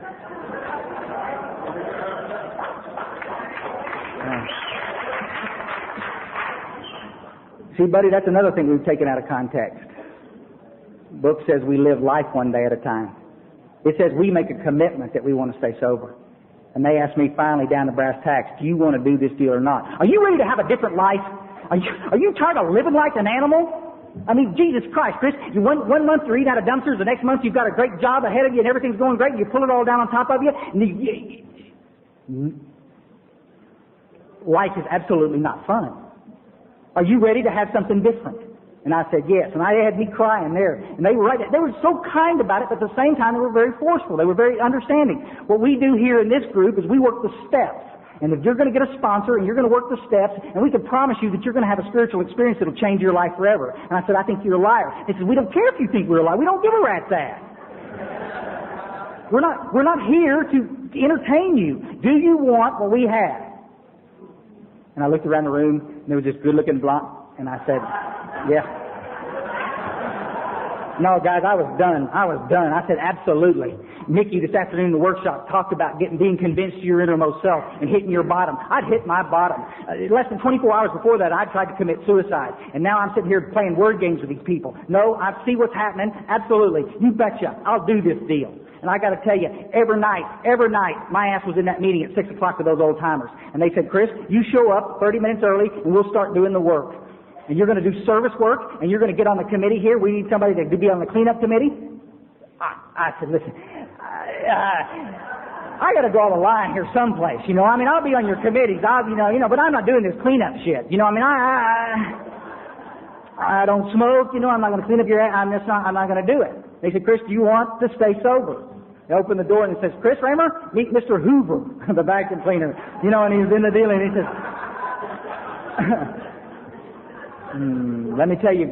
See, buddy, that's another thing we've taken out of context. The book says we live life one day at a time. It says we make a commitment that we want to stay sober. And they asked me finally down to brass tacks, "Do you want to do this deal or not? Are you ready to have a different life? Are you tired of living like an animal? I mean, Jesus Christ, Chris, one month you're eating out of dumpsters, the next month you've got a great job ahead of you and everything's going great, and you pull it all down on top of you. And life is absolutely not fun. Are you ready to have something different?" And I said, yes. And I had me crying there. And they were right. They were so kind about it, but at the same time they were very forceful. They were very understanding. What we do here in this group is we work the steps. And if you're going to get a sponsor and you're going to work the steps, and we can promise you that you're going to have a spiritual experience that will change your life forever. And I said, "I think you're a liar." He said, "We don't care if you think we're a liar. We don't give a rat's ass. We're not here to entertain you. Do you want what we have?" And I looked around the room, and there was this good-looking blonde, and I said, "Yeah." No, guys, I was done. I said, "Absolutely." Nikki, this afternoon in the workshop, talked about being convinced of your innermost self and hitting your bottom. I'd hit my bottom. Less than 24 hours before that, I tried to commit suicide. And now I'm sitting here playing word games with these people. No, I see what's happening. Absolutely. You betcha. I'll do this deal. And I got to tell you, every night, my ass was in that meeting at 6 o'clock with those old timers. And they said, "Chris, you show up 30 minutes early and we'll start doing the work. And you're going to do service work and you're going to get on the committee here. We need somebody to be on the cleanup committee." I said, "Listen, I got to draw the line here someplace. You know, I mean, I'll be on your committees. But I'm not doing this cleanup shit. You know, I mean, I don't smoke. You know, I'm not going to clean up your ass. I'm not going to do it." They said, "Chris, do you want to stay sober?" They opened the door and it says, "Chris Raymer, meet Mr. Hoover, the vacuum cleaner." You know, and he was in the deal and he says, Let me tell you,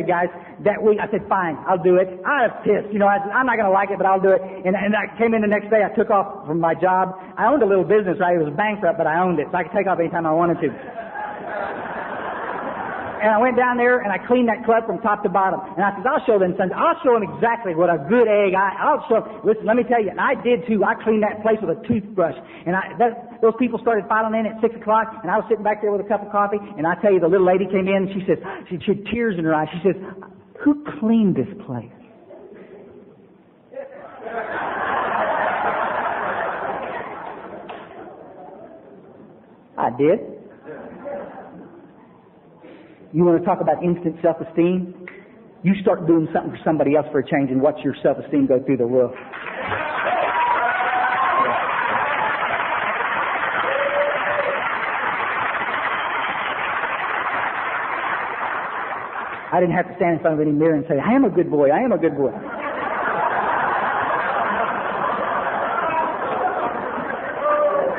guys, that week I said, fine, I'll do it. I was pissed. You know, I'm not going to like it, but I'll do it. And I came in the next day. I took off from my job. I owned a little business, right? It was bankrupt, but I owned it, so I could take off anytime I wanted to. And I went down there and I cleaned that club from top to bottom. And I said, I'll show them sons. I'll show them exactly what a good egg. I'll show them. Listen, let me tell you, and I did too. I cleaned that place with a toothbrush. And those people started filing in at 6 o'clock, and I was sitting back there with a cup of coffee. And I tell you, the little lady came in and she says, she had tears in her eyes. She says, who cleaned this place? I did. You want to talk about instant self-esteem? You start doing something for somebody else for a change and watch your self-esteem go through the roof. I didn't have to stand in front of any mirror and say, I am a good boy, I am a good boy.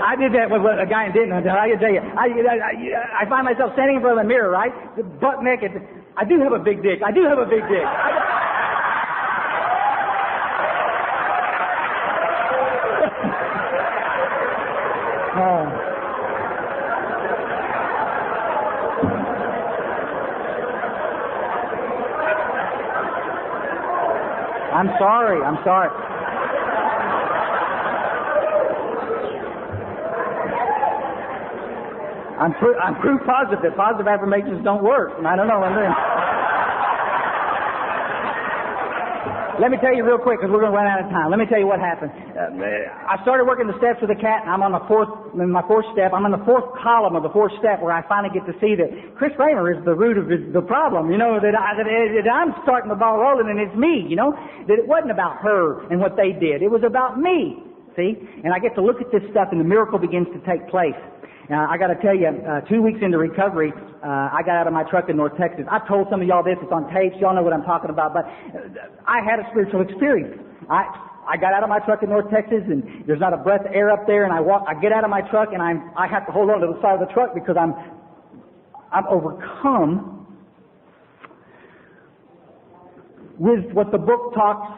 I did that with a guy in Denton. I can tell you, I find myself standing in front of the mirror, right? Butt naked. I do have a big dick. I do have a big dick. I'm sorry. I'm proof positive that positive affirmations don't work, and I don't know. Let me tell you real quick, because we're going to run out of time. Let me tell you what happened. I started working the steps with the cat, and I'm on my fourth step. I'm on the fourth column of the fourth step, where I finally get to see that Chris Raymer is the root of the problem. You know, that I'm starting the ball rolling, and it's me. You know, that it wasn't about her and what they did. It was about me. See, and I get to look at this stuff, and the miracle begins to take place. Now, I got to tell you, 2 weeks into recovery, I got out of my truck in North Texas. I've told some of y'all this. It's on tapes. Y'all know what I'm talking about. But I had a spiritual experience. I got out of my truck in North Texas, and there's not a breath of air up there. And I get out of my truck, and I have to hold on to the side of the truck because I'm overcome with what the book talks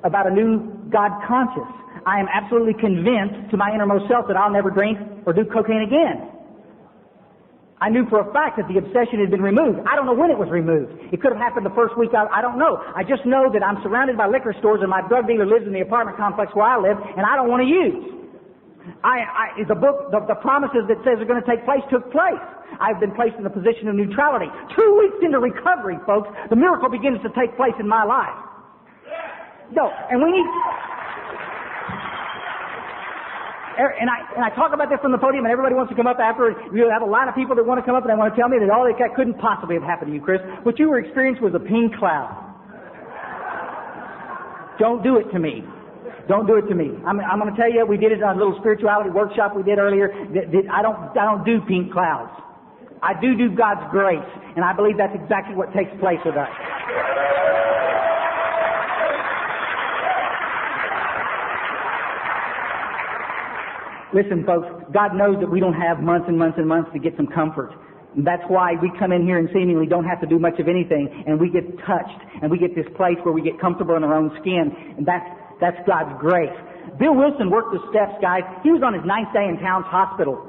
about, a new God conscious. I am absolutely convinced to my innermost self that I'll never drink or do cocaine again. I knew for a fact that the obsession had been removed. I don't know when it was removed. It could have happened the first week. I don't know. I just know that I'm surrounded by liquor stores, and my drug dealer lives in the apartment complex where I live, and I don't want to use. The promises that says are going to take place took place. I've been placed in a position of neutrality. 2 weeks into recovery, folks, the miracle begins to take place in my life. No, and we need... And I talk about this from the podium, and everybody wants to come up after. We have a lot of people that want to come up and they want to tell me that all that couldn't possibly have happened to you, Chris. What you were experiencing was a pink cloud. Don't do it to me. Don't do it to me. I'm going to tell you, we did it on a little spirituality workshop we did earlier. I don't do pink clouds. I do God's grace, and I believe that's exactly what takes place with us. Listen, folks, God knows that we don't have months and months and months to get some comfort. And that's why we come in here and seemingly don't have to do much of anything, and we get touched, and we get this place where we get comfortable in our own skin, and that's God's grace. Bill Wilson worked the steps, guys. He was on his 9th day in Towns Hospital.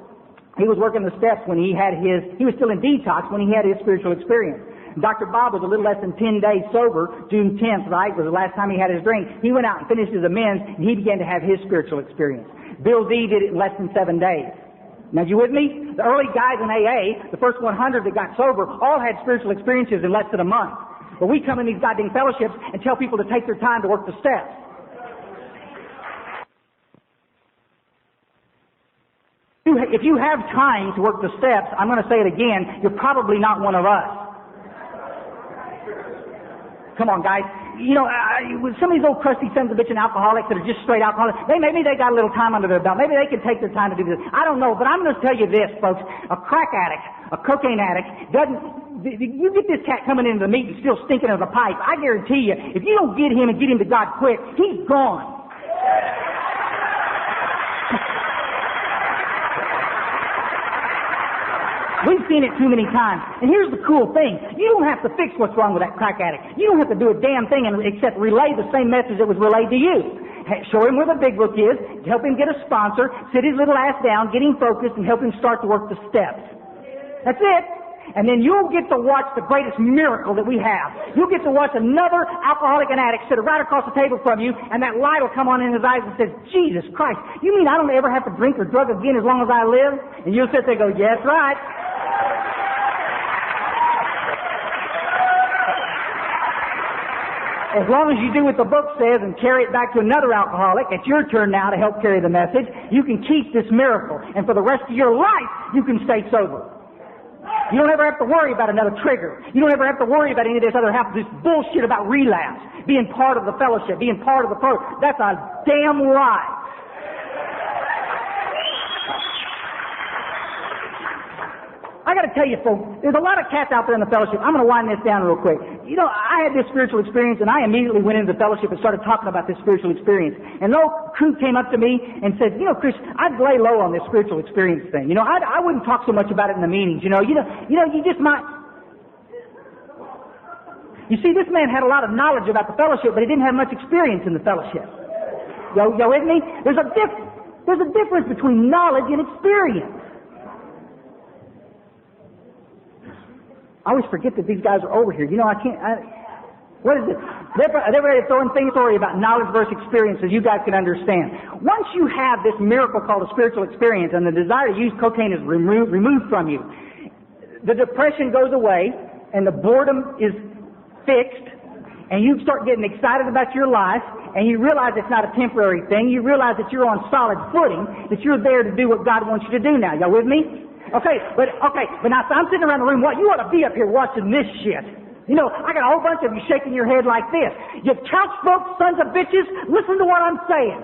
He was working the steps when he was still in detox when he had his spiritual experience. Dr. Bob was a little less than 10 days sober. June 10th, right, was the last time he had his drink. He went out and finished his amends, and he began to have his spiritual experience. Bill Z did it in less than 7 days. Now, you with me? The early guys in AA, the first 100 that got sober, all had spiritual experiences in less than a month. But we come in these goddamn fellowships and tell people to take their time to work the steps. If you have time to work the steps, I'm going to say it again, you're probably not one of us. Come on, guys. You know, with some of these old crusty sons of bitch and alcoholics that are just straight alcoholics, maybe they got a little time under their belt. Maybe they can take their time to do this. I don't know, but I'm going to tell you this, folks. A crack addict, a cocaine addict, you get this cat coming into the meeting still stinking of the pipe. I guarantee you, if you don't get him and get him to God quick, he's gone. We've seen it too many times. And here's the cool thing. You don't have to fix what's wrong with that crack addict. You don't have to do a damn thing except relay the same message that was relayed to you. Show him where the big book is, help him get a sponsor, sit his little ass down, get him focused, and help him start to work the steps. That's it. And then you'll get to watch the greatest miracle that we have. You'll get to watch another alcoholic and addict sit right across the table from you, and that light will come on in his eyes and says, Jesus Christ, you mean I don't ever have to drink or drug again as long as I live? And you'll sit there and go, yeah, that's right. As long as you do what the book says and carry it back to another alcoholic, it's your turn now to help carry the message. You can keep this miracle. And for the rest of your life, you can stay sober. You don't ever have to worry about another trigger. You don't ever have to worry about any of this other this bullshit about relapse, being part of the fellowship, being part of the program. That's a damn lie. I got to tell you, folks, there's a lot of cats out there in the fellowship. I'm going to wind this down real quick. You know, I had this spiritual experience, and I immediately went into the fellowship and started talking about this spiritual experience. And an old crew came up to me and said, you know, Chris, I'd lay low on this spiritual experience thing. You know, I wouldn't talk so much about it in the meetings. You just might. You see, this man had a lot of knowledge about the fellowship, but he didn't have much experience in the fellowship. Y'all with me? There's a difference between knowledge and experience. I always forget that these guys are over here. You know, what is it? They're ready to throw in things for you about knowledge versus experience so you guys can understand. Once you have this miracle called a spiritual experience and the desire to use cocaine is removed from you, the depression goes away and the boredom is fixed and you start getting excited about your life and you realize it's not a temporary thing. You realize that you're on solid footing, that you're there to do what God wants you to do now. Y'all with me? Okay, but now I'm sitting around the room. What? You ought to be up here watching this shit. You know, I got a whole bunch of you shaking your head like this. You couch folks, sons of bitches, listen to what I'm saying.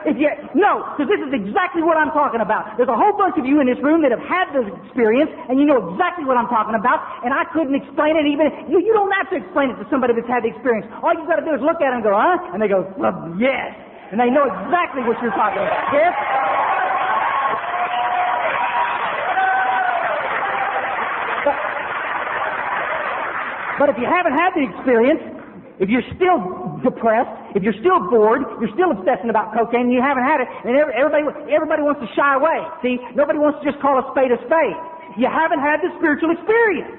Because this is exactly what I'm talking about. There's a whole bunch of you in this room that have had this experience, and you know exactly what I'm talking about, and I couldn't explain it even. You don't have to explain it to somebody that's had the experience. All you've got to do is look at them and go, huh? And they go, well, yes. And they know exactly what you're talking about. Yes? But if you haven't had the experience, if you're still depressed, if you're still bored, you're still obsessing about cocaine, and you haven't had it, and everybody wants to shy away. See, nobody wants to just call a spade a spade. You haven't had the spiritual experience.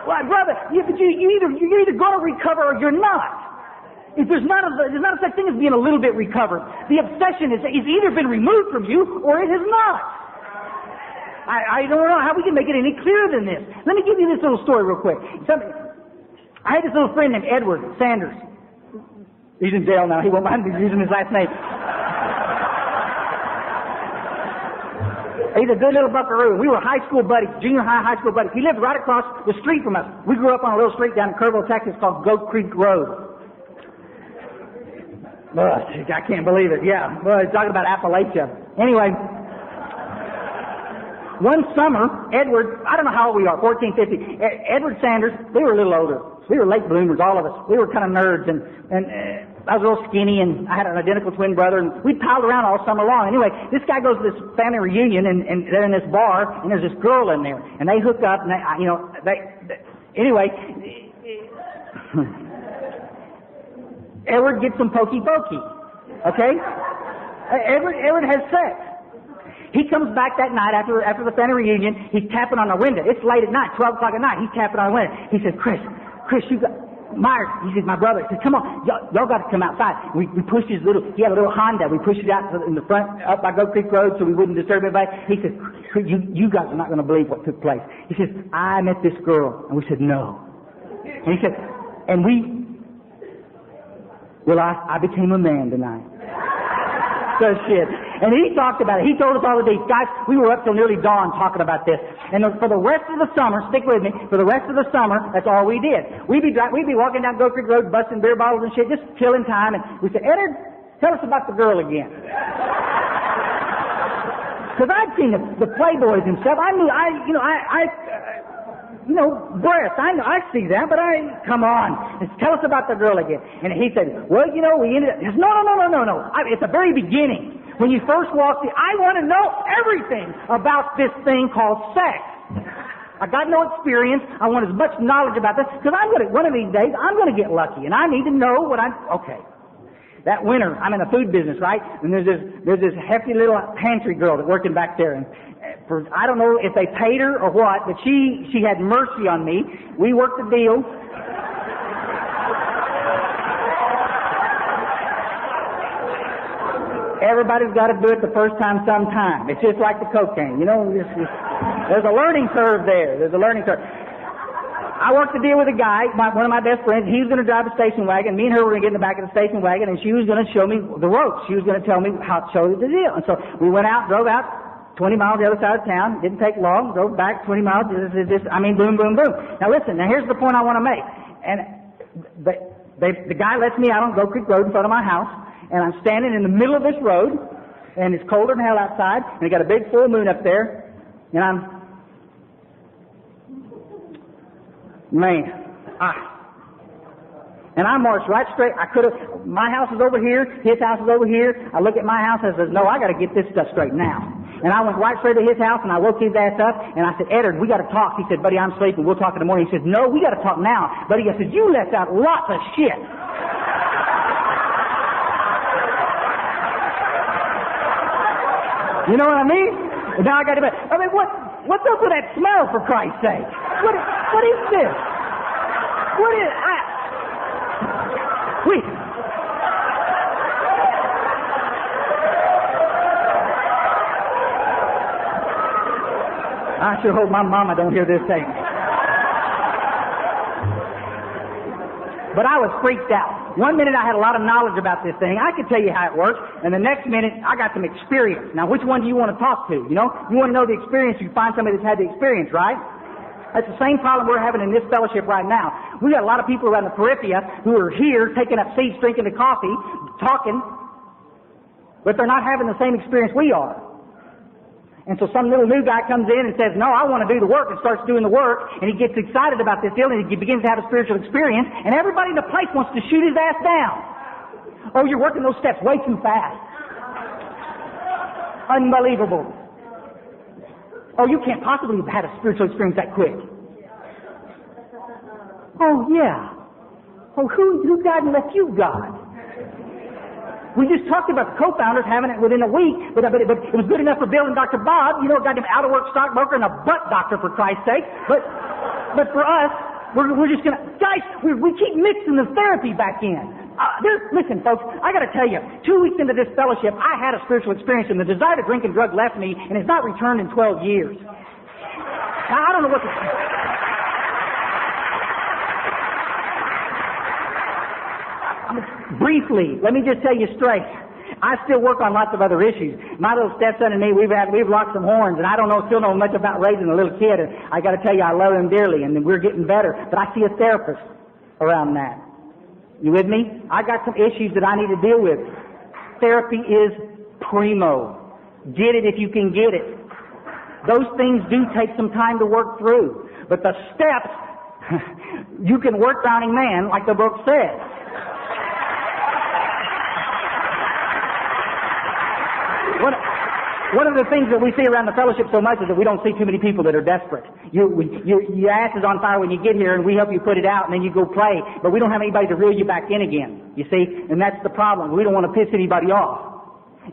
Well, brother, you're either going to recover or you're not. If there's not a such thing as being a little bit recovered. The obsession is either been removed from you or it has not. I don't know how we can make it any clearer than this. Let me give you this little story real quick. I had this little friend named Edward Sanders. He's in jail now. He won't mind me using his last name. He's a good little buckaroo. We were high school buddies, junior high school buddies. He lived right across the street from us. We grew up on a little street down in Kerrville, Texas called Goat Creek Road. I can't believe it. Yeah. Well, he's talking about Appalachia. Anyway. One summer, Edward, I don't know how old we are, 14, 15, Edward Sanders, we were a little older. We were late bloomers, all of us. We were kind of nerds, and I was a little skinny, and I had an identical twin brother, and we piled around all summer long. Anyway, this guy goes to this family reunion, and they're in this bar, and there's this girl in there, and they hook up, and anyway, Edward gets some pokey-pokey, okay? Edward has sex. He comes back that night after the family reunion. He's tapping on our window. It's late at night, 12 o'clock at night. He's tapping on our window. He says, Chris, you got Myers. He says, my brother. He says, come on, y'all got to come outside. We pushed he had a little Honda. We pushed it out in the front, up by Goat Creek Road so we wouldn't disturb anybody. He says, you guys are not going to believe what took place. He says, I met this girl. And we said, no. And he said, I became a man tonight. So shit. And he talked about it. He told us all the days. Guys, we were up till nearly dawn talking about this. And for the rest of the summer, stick with me, for the rest of the summer, that's all we did. We'd be walking down Goat Creek Road, busting beer bottles and shit, just killing time. And we said, Edward, tell us about the girl again. Because I'd seen the Playboys and stuff. I knew, breasts. I see that, but come on. Tell us about the girl again. And he said, well, we ended up, no. It's the very beginning. When you first walk in, I want to know everything about this thing called sex. I got no experience. I want as much knowledge about this because one of these days, I'm going to get lucky, and I need to know okay. That winter, I'm in the food business, right? And there's this hefty little pantry girl that's working back there, and I don't know if they paid her or what, but she had mercy on me. We worked the deal. Everybody's got to do it the first time sometime. It's just like the cocaine, you know. There's a learning curve there. There's a learning curve. I worked the deal with a guy, one of my best friends. He was going to drive a station wagon. Me and her were going to get in the back of the station wagon, and she was going to show me the ropes. She was going to tell me how to show the deal. And so we went out, drove out 20 miles the other side of town. Didn't take long. Drove back 20 miles. Boom, boom, boom. Now listen. Now here's the point I want to make. And the guy lets me out on Goat Creek Road in front of my house. And I'm standing in the middle of this road, and it's colder than hell outside, and we got a big full moon up there, and and I marched right straight. My house is over here, his house is over here. I look at my house and says, no, I got to get this stuff straight now. And I went right straight to his house, and I woke his ass up, and I said, Eddard, we got to talk. He said, buddy, I'm sleeping. We'll talk in the morning. He said, no, we got to talk now. Buddy, I said, you left out lots of shit. You know what I mean? And now I got to. What's up with that smell, for Christ's sake? What is this? What is? I sure hope my mama don't hear this thing. But I was freaked out. One minute I had a lot of knowledge about this thing. I could tell you how it works. And the next minute I got some experience. Now, which one do you want to talk to? You know? You want to know the experience, you find somebody that's had the experience, right? That's the same problem we're having in this fellowship right now. We got a lot of people around the periphery who are here taking up seats, drinking the coffee, talking, but they're not having the same experience we are. And so some little new guy comes in and says, no, I want to do the work, and starts doing the work, and he gets excited about this deal, and he begins to have a spiritual experience, and everybody in the place wants to shoot his ass down. Oh, you're working those steps way too fast. Unbelievable. Oh, you can't possibly have had a spiritual experience that quick. Oh, yeah. Oh, who God left you, God? We just talked about the co-founders having it within a week, but it was good enough for Bill and Dr. Bob, you know, a goddamn out-of-work stockbroker and a butt doctor, for Christ's sake. But for us, we're just going to... Guys, we keep mixing the therapy back in. Listen, folks, I got to tell you, 2 weeks into this fellowship, I had a spiritual experience, and the desire to drink and drug left me, and it's not returned in 12 years. Now, I don't know what to... Briefly, let me just tell you straight. I still work on lots of other issues. My little stepson and me, we've locked some horns, and I still know much about raising a little kid. And I got to tell you, I love him dearly, and we're getting better. But I see a therapist around that. You with me? I got some issues that I need to deal with. Therapy is primo. Get it if you can get it. Those things do take some time to work through, but the steps you can work, drowning man, like the book says. One of the things that we see around the fellowship so much is that we don't see too many people that are desperate. Your ass is on fire when you get here, and we help you put it out, and then you go play, but we don't have anybody to reel you back in again, you see? And that's the problem. We don't want to piss anybody off.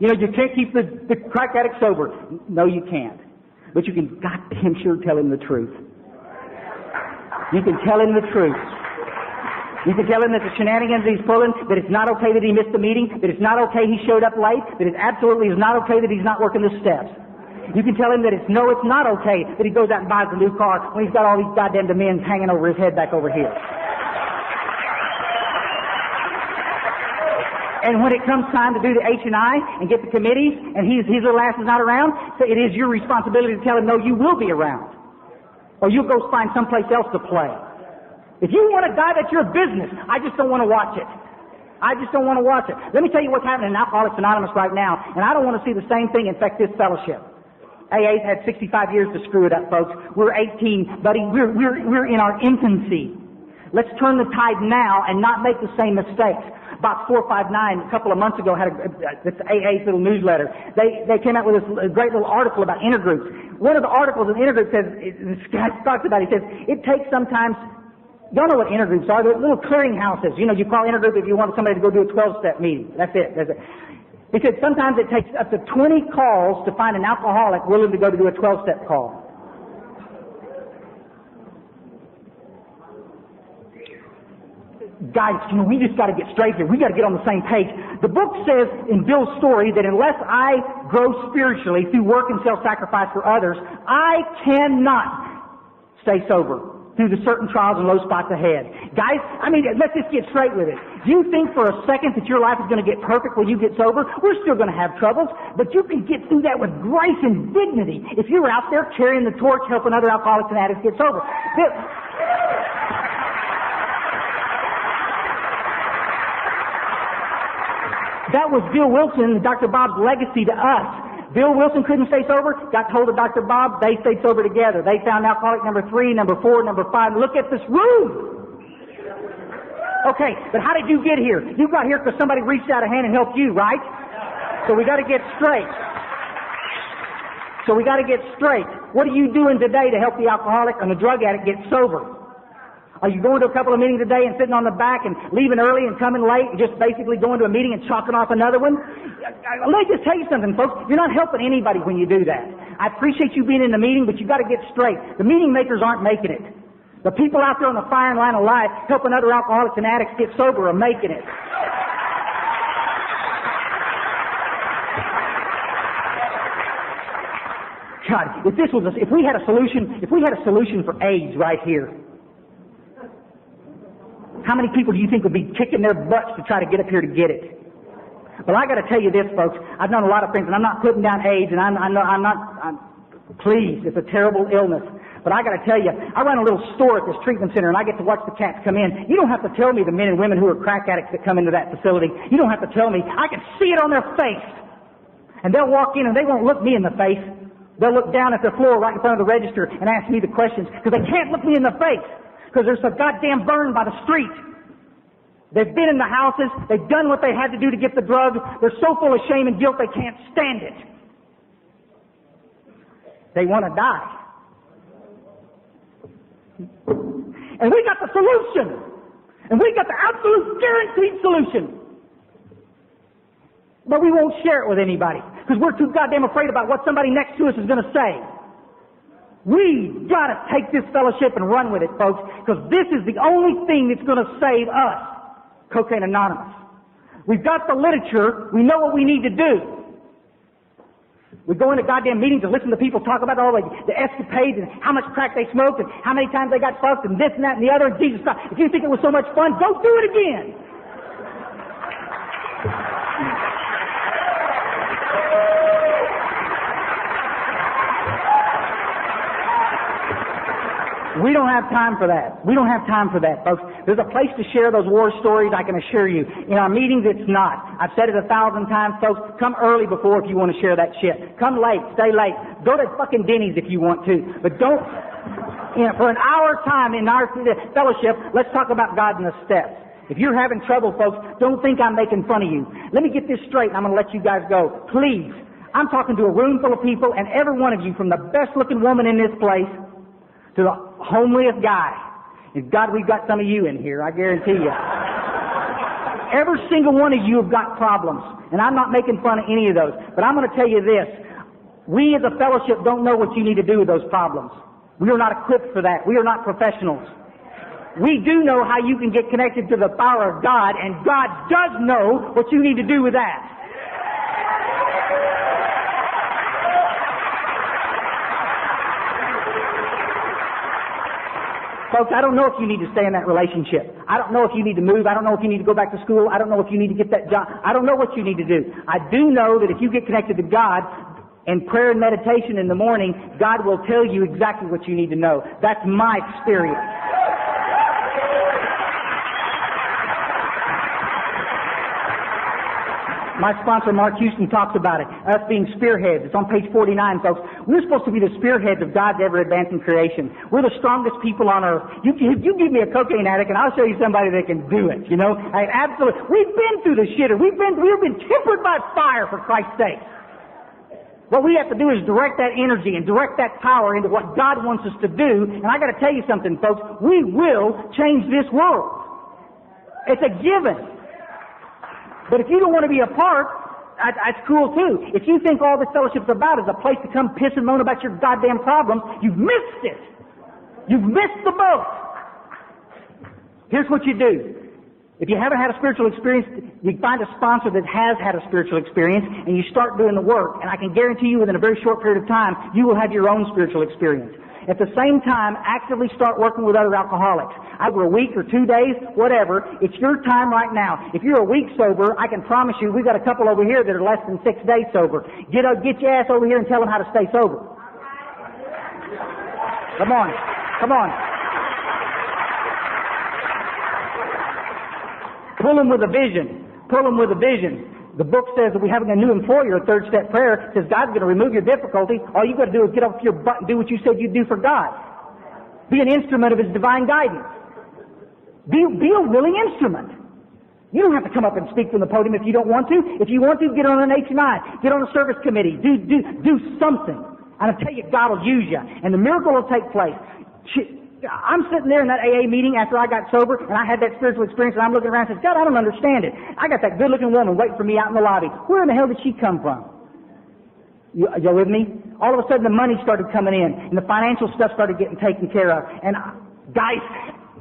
You know, you can't keep the crack addict sober. No, you can't. But you can goddamn sure tell him the truth. You can tell him the truth. You can tell him that the shenanigans he's pulling, that it's not okay that he missed the meeting, that it's not okay he showed up late, that it absolutely is not okay that he's not working the steps. You can tell him that it's not okay that he goes out and buys a new car when he's got all these goddamn demands hanging over his head back over here. And when it comes time to do the H&I and get the committees, and his little ass is not around, so it is your responsibility to tell him, no, you will be around. Or you'll go find someplace else to play. If you want to die, that's your business. I just don't want to watch it. I just don't want to watch it. Let me tell you what's happening in Alcoholics Anonymous right now, and I don't want to see the same thing infect this fellowship. AA's had 65 years to screw it up, folks. We're 18, buddy. We're in our infancy. Let's turn the tide now and not make the same mistakes. Box 459 a couple of months ago had this AA's little newsletter. They came out with this great little article about intergroups. One of the articles in intergroup says, this guy talks about it, he says, it takes sometimes, y'all know what intergroups are, they're little clearinghouses. You know, you call intergroup if you want somebody to go do a 12-step meeting. That's it. Because sometimes it takes up to 20 calls to find an alcoholic willing to go to do a 12-step call. Guys, we just got to get straight here. We got to get on the same page. The book says in Bill's story that unless I grow spiritually through work and self-sacrifice for others, I cannot stay sober through the certain trials and low spots ahead. Guys, let's just get straight with it. Do you think for a second that your life is going to get perfect when you get sober? We're still going to have troubles, but you can get through that with grace and dignity if you're out there carrying the torch, helping other alcoholics and addicts get sober. That was Bill Wilson and Dr. Bob's legacy to us. Bill Wilson couldn't stay sober, got hold of Dr. Bob, they stayed sober together. They found alcoholic number 3, number 4, number 5. Look at this room! Okay, but how did you get here? You got here because somebody reached out a hand and helped you, right? So we got to get straight. What are you doing today to help the alcoholic and the drug addict get sober? Are you going to a couple of meetings today and sitting on the back and leaving early and coming late and just basically going to a meeting and chalking off another one? Let me just tell you something, folks. You're not helping anybody when you do that. I appreciate you being in the meeting, but you've got to get straight. The meeting makers aren't making it. The people out there on the firing line of life helping other alcoholics and addicts get sober are making it. God, if we had a solution for AIDS right here, how many people do you think would be kicking their butts to try to get up here to get it? Well, I got to tell you this, folks. I've known a lot of things, and I'm not putting down AIDS, and please, it's a terrible illness. But I got to tell you, I run a little store at this treatment center, and I get to watch the cats come in. You don't have to tell me the men and women who are crack addicts that come into that facility. You don't have to tell me. I can see it on their face. And they'll walk in, and they won't look me in the face. They'll look down at the floor right in front of the register and ask me the questions, because they can't look me in the face. Because they're so goddamn burned by the street. They've been in the houses. They've done what they had to do to get the drug. They're so full of shame and guilt they can't stand it. They want to die. And we got the solution. And we got the absolute guaranteed solution. But we won't share it with anybody. Because we're too goddamn afraid about what somebody next to us is going to say. We gotta take this fellowship and run with it, folks, because this is the only thing that's gonna save us, Cocaine Anonymous. We've got the literature, we know what we need to do. We go into goddamn meetings and listen to people talk about all the escapades and how much crack they smoked and how many times they got fucked and this and that and the other, and Jesus Christ, if you think it was so much fun, go do it again! We don't have time for that. We don't have time for that, folks. There's a place to share those war stories, I can assure you. In our meetings, it's not. I've said it 1,000 times, folks. Come early before if you want to share that shit. Come late. Stay late. Go to fucking Denny's if you want to. But don't, for an hour time in our fellowship, let's talk about God in the steps. If you're having trouble, folks, don't think I'm making fun of you. Let me get this straight and I'm going to let you guys go. Please. I'm talking to a room full of people, and every one of you, from the best-looking woman in this place to the homeliest guy. And God, we've got some of you in here, I guarantee you. Every single one of you have got problems. And I'm not making fun of any of those. But I'm going to tell you this. We as a fellowship don't know what you need to do with those problems. We are not equipped for that. We are not professionals. We do know how you can get connected to the power of God, and God does know what you need to do with that. Folks, I don't know if you need to stay in that relationship. I don't know if you need to move. I don't know if you need to go back to school. I don't know if you need to get that job. I don't know what you need to do. I do know that if you get connected to God in prayer and meditation in the morning, God will tell you exactly what you need to know. That's my experience. My sponsor, Mark Houston, talks about it. Us being spearheads. It's on page 49, folks. We're supposed to be the spearheads of God's ever-advancing creation. We're the strongest people on earth. You give me a cocaine addict, and I'll show you somebody that can do it, you know? Absolutely. We've been through the shitter. We've been tempered by fire, for Christ's sake. What we have to do is direct that energy and direct that power into what God wants us to do. And I got to tell you something, folks. We will change this world. It's a given. But if you don't want to be a part, that's cool too. If you think all this fellowship's about is a place to come piss and moan about your goddamn problem, you've missed it. You've missed the boat. Here's what you do. If you haven't had a spiritual experience, you find a sponsor that has had a spiritual experience, and you start doing the work. And I can guarantee you within a very short period of time, you will have your own spiritual experience. At the same time, actively start working with other alcoholics. Over a week or 2 days, whatever, it's your time right now. If you're a week sober, I can promise you we've got a couple over here that are less than 6 days sober. Get your ass over here and tell them how to stay sober. Come on. Come on. Pull them with a vision. Pull them with a vision. The book says that we're having a new employer, a third step prayer, says God's going to remove your difficulty. All you've got to do is get off your butt and do what you said you'd do for God. Be an instrument of His divine guidance. Be a willing instrument. You don't have to come up and speak from the podium if you don't want to. If you want to, get on an HMI. Get on a service committee. Do something. And I tell you, God will use you. And the miracle will take place. I'm sitting there in that AA meeting after I got sober, and I had that spiritual experience, and I'm looking around and says, God, I don't understand it. I got that good-looking woman waiting for me out in the lobby. Where in the hell did she come from? You with me? All of a sudden, the money started coming in, and the financial stuff started getting taken care of. And guys,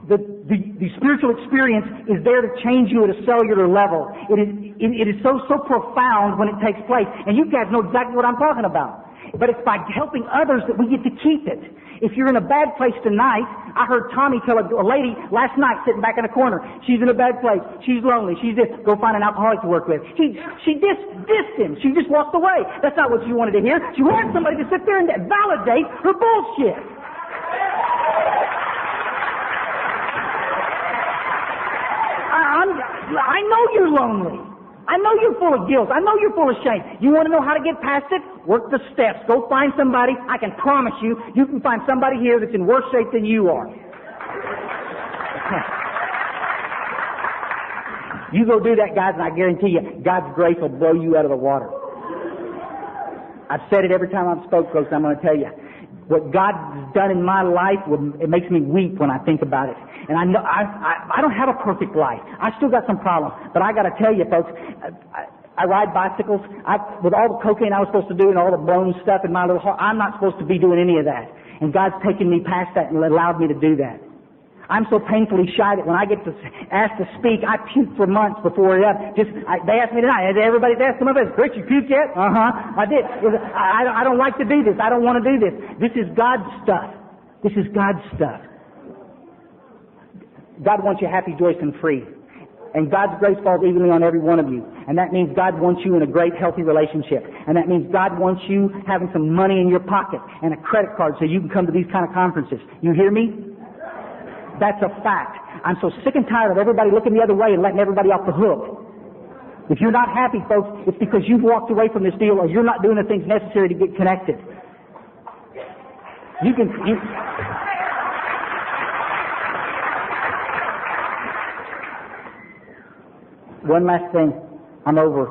the spiritual experience is there to change you at a cellular level. It is so profound when it takes place. And you guys know exactly what I'm talking about. But it's by helping others that we get to keep it. If you're in a bad place tonight, I heard Tommy tell a lady last night sitting back in a corner, she's in a bad place, she's lonely, she's this, go find an alcoholic to work with. She dissed him. She just walked away. That's not what she wanted to hear. She wanted somebody to sit there and validate her bullshit. I know you're lonely. I know you're full of guilt. I know you're full of shame. You want to know how to get past it? Work the steps. Go find somebody. I can promise you, you can find somebody here that's in worse shape than you are. You go do that, guys, and I guarantee you, God's grace will blow you out of the water. I've said it every time I've spoke, folks, and I'm going to tell you. What God's done in my life, it makes me weep when I think about it. And I know I don't have a perfect life. I still got some problems. But I got to tell you, folks, I ride bicycles. With all the cocaine I was supposed to do and all the blown stuff in my little heart, I'm not supposed to be doing any of that. And God's taken me past that and allowed me to do that. I'm so painfully shy that when I get asked to speak, I puke for months before it. They asked me tonight. Everybody's asked some of us, Chris, you puke yet? I did. I don't like to do this. I don't want to do this. This is God's stuff. This is God's stuff. God wants you happy, joyous, and free. And God's grace falls evenly on every one of you. And that means God wants you in a great, healthy relationship. And that means God wants you having some money in your pocket and a credit card so you can come to these kind of conferences. You hear me? That's a fact. I'm so sick and tired of everybody looking the other way and letting everybody off the hook. If you're not happy, folks, it's because you've walked away from this deal or you're not doing the things necessary to get connected. One last thing. I'm over.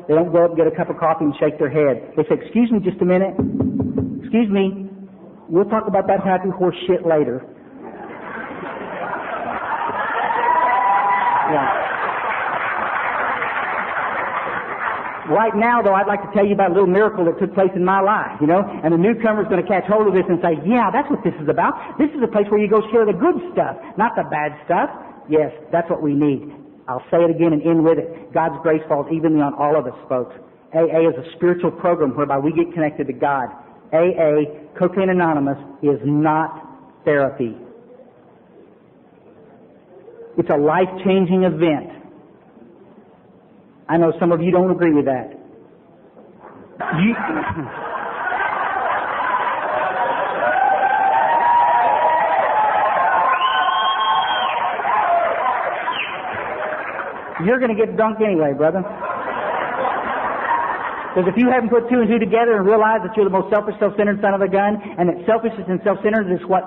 They don't go up and get a cup of coffee and shake their head. They say, excuse me just a minute. Excuse me. We'll talk about that happy horse shit later. Yeah. Right now, though, I'd like to tell you about a little miracle that took place in my life, you know, and the newcomer's going to catch hold of this and say, yeah, that's what this is about. This is a place where you go share the good stuff, not the bad stuff. Yes, that's what we need. I'll say it again and end with it. God's grace falls evenly on all of us, folks. AA is a spiritual program whereby we get connected to God. AA, Cocaine Anonymous, is not therapy. It's a life-changing event. I know some of you don't agree with that. You're going to get dunked anyway, brother. Because if you haven't put two and two together and realized that you're the most selfish, self-centered son of a gun, and that selfishness and self-centered is what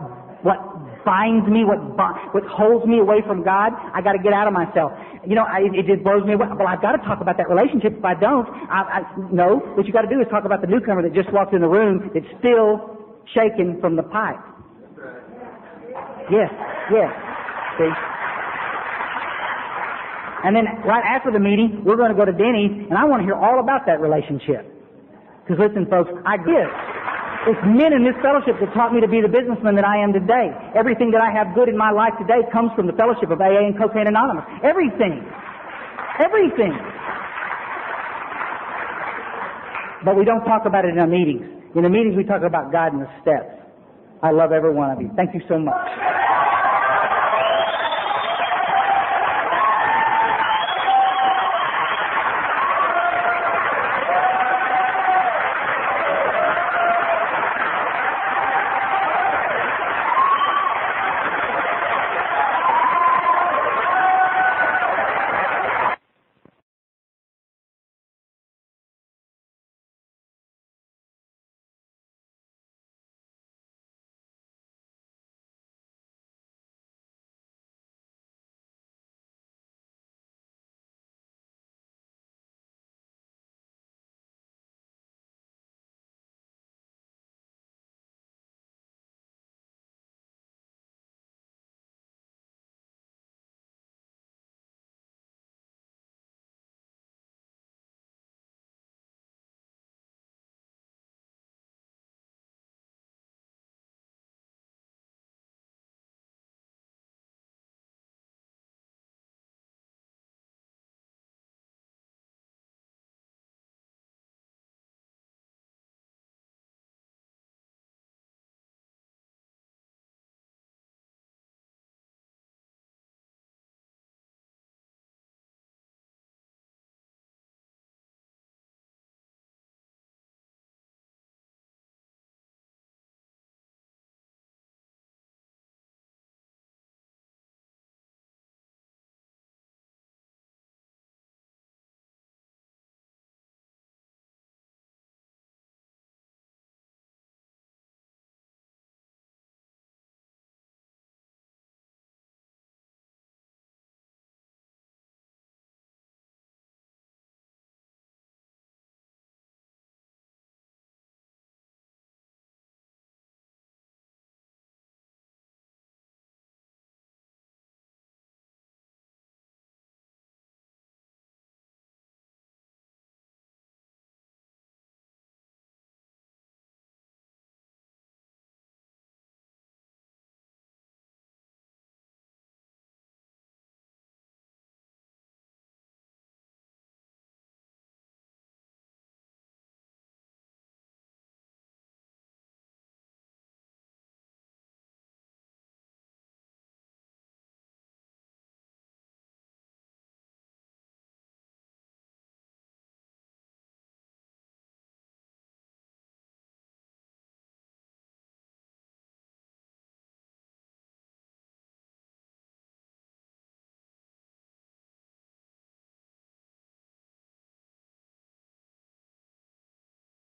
binds me, what holds me away from God, I got to get out of myself. You know, it just blows me away. Well, I've got to talk about that relationship. If I don't, no. What you got to do is talk about the newcomer that just walked in the room that's still shaking from the pipe. Yes. See? And then right after the meeting, we're going to go to Denny's, and I want to hear all about that relationship. Because listen, folks, it's men in this fellowship that taught me to be the businessman that I am today. Everything that I have good in my life today comes from the fellowship of AA and Cocaine Anonymous. Everything. But we don't talk about it in our meetings. In the meetings, we talk about God and the steps. I love every one of you. Thank you so much.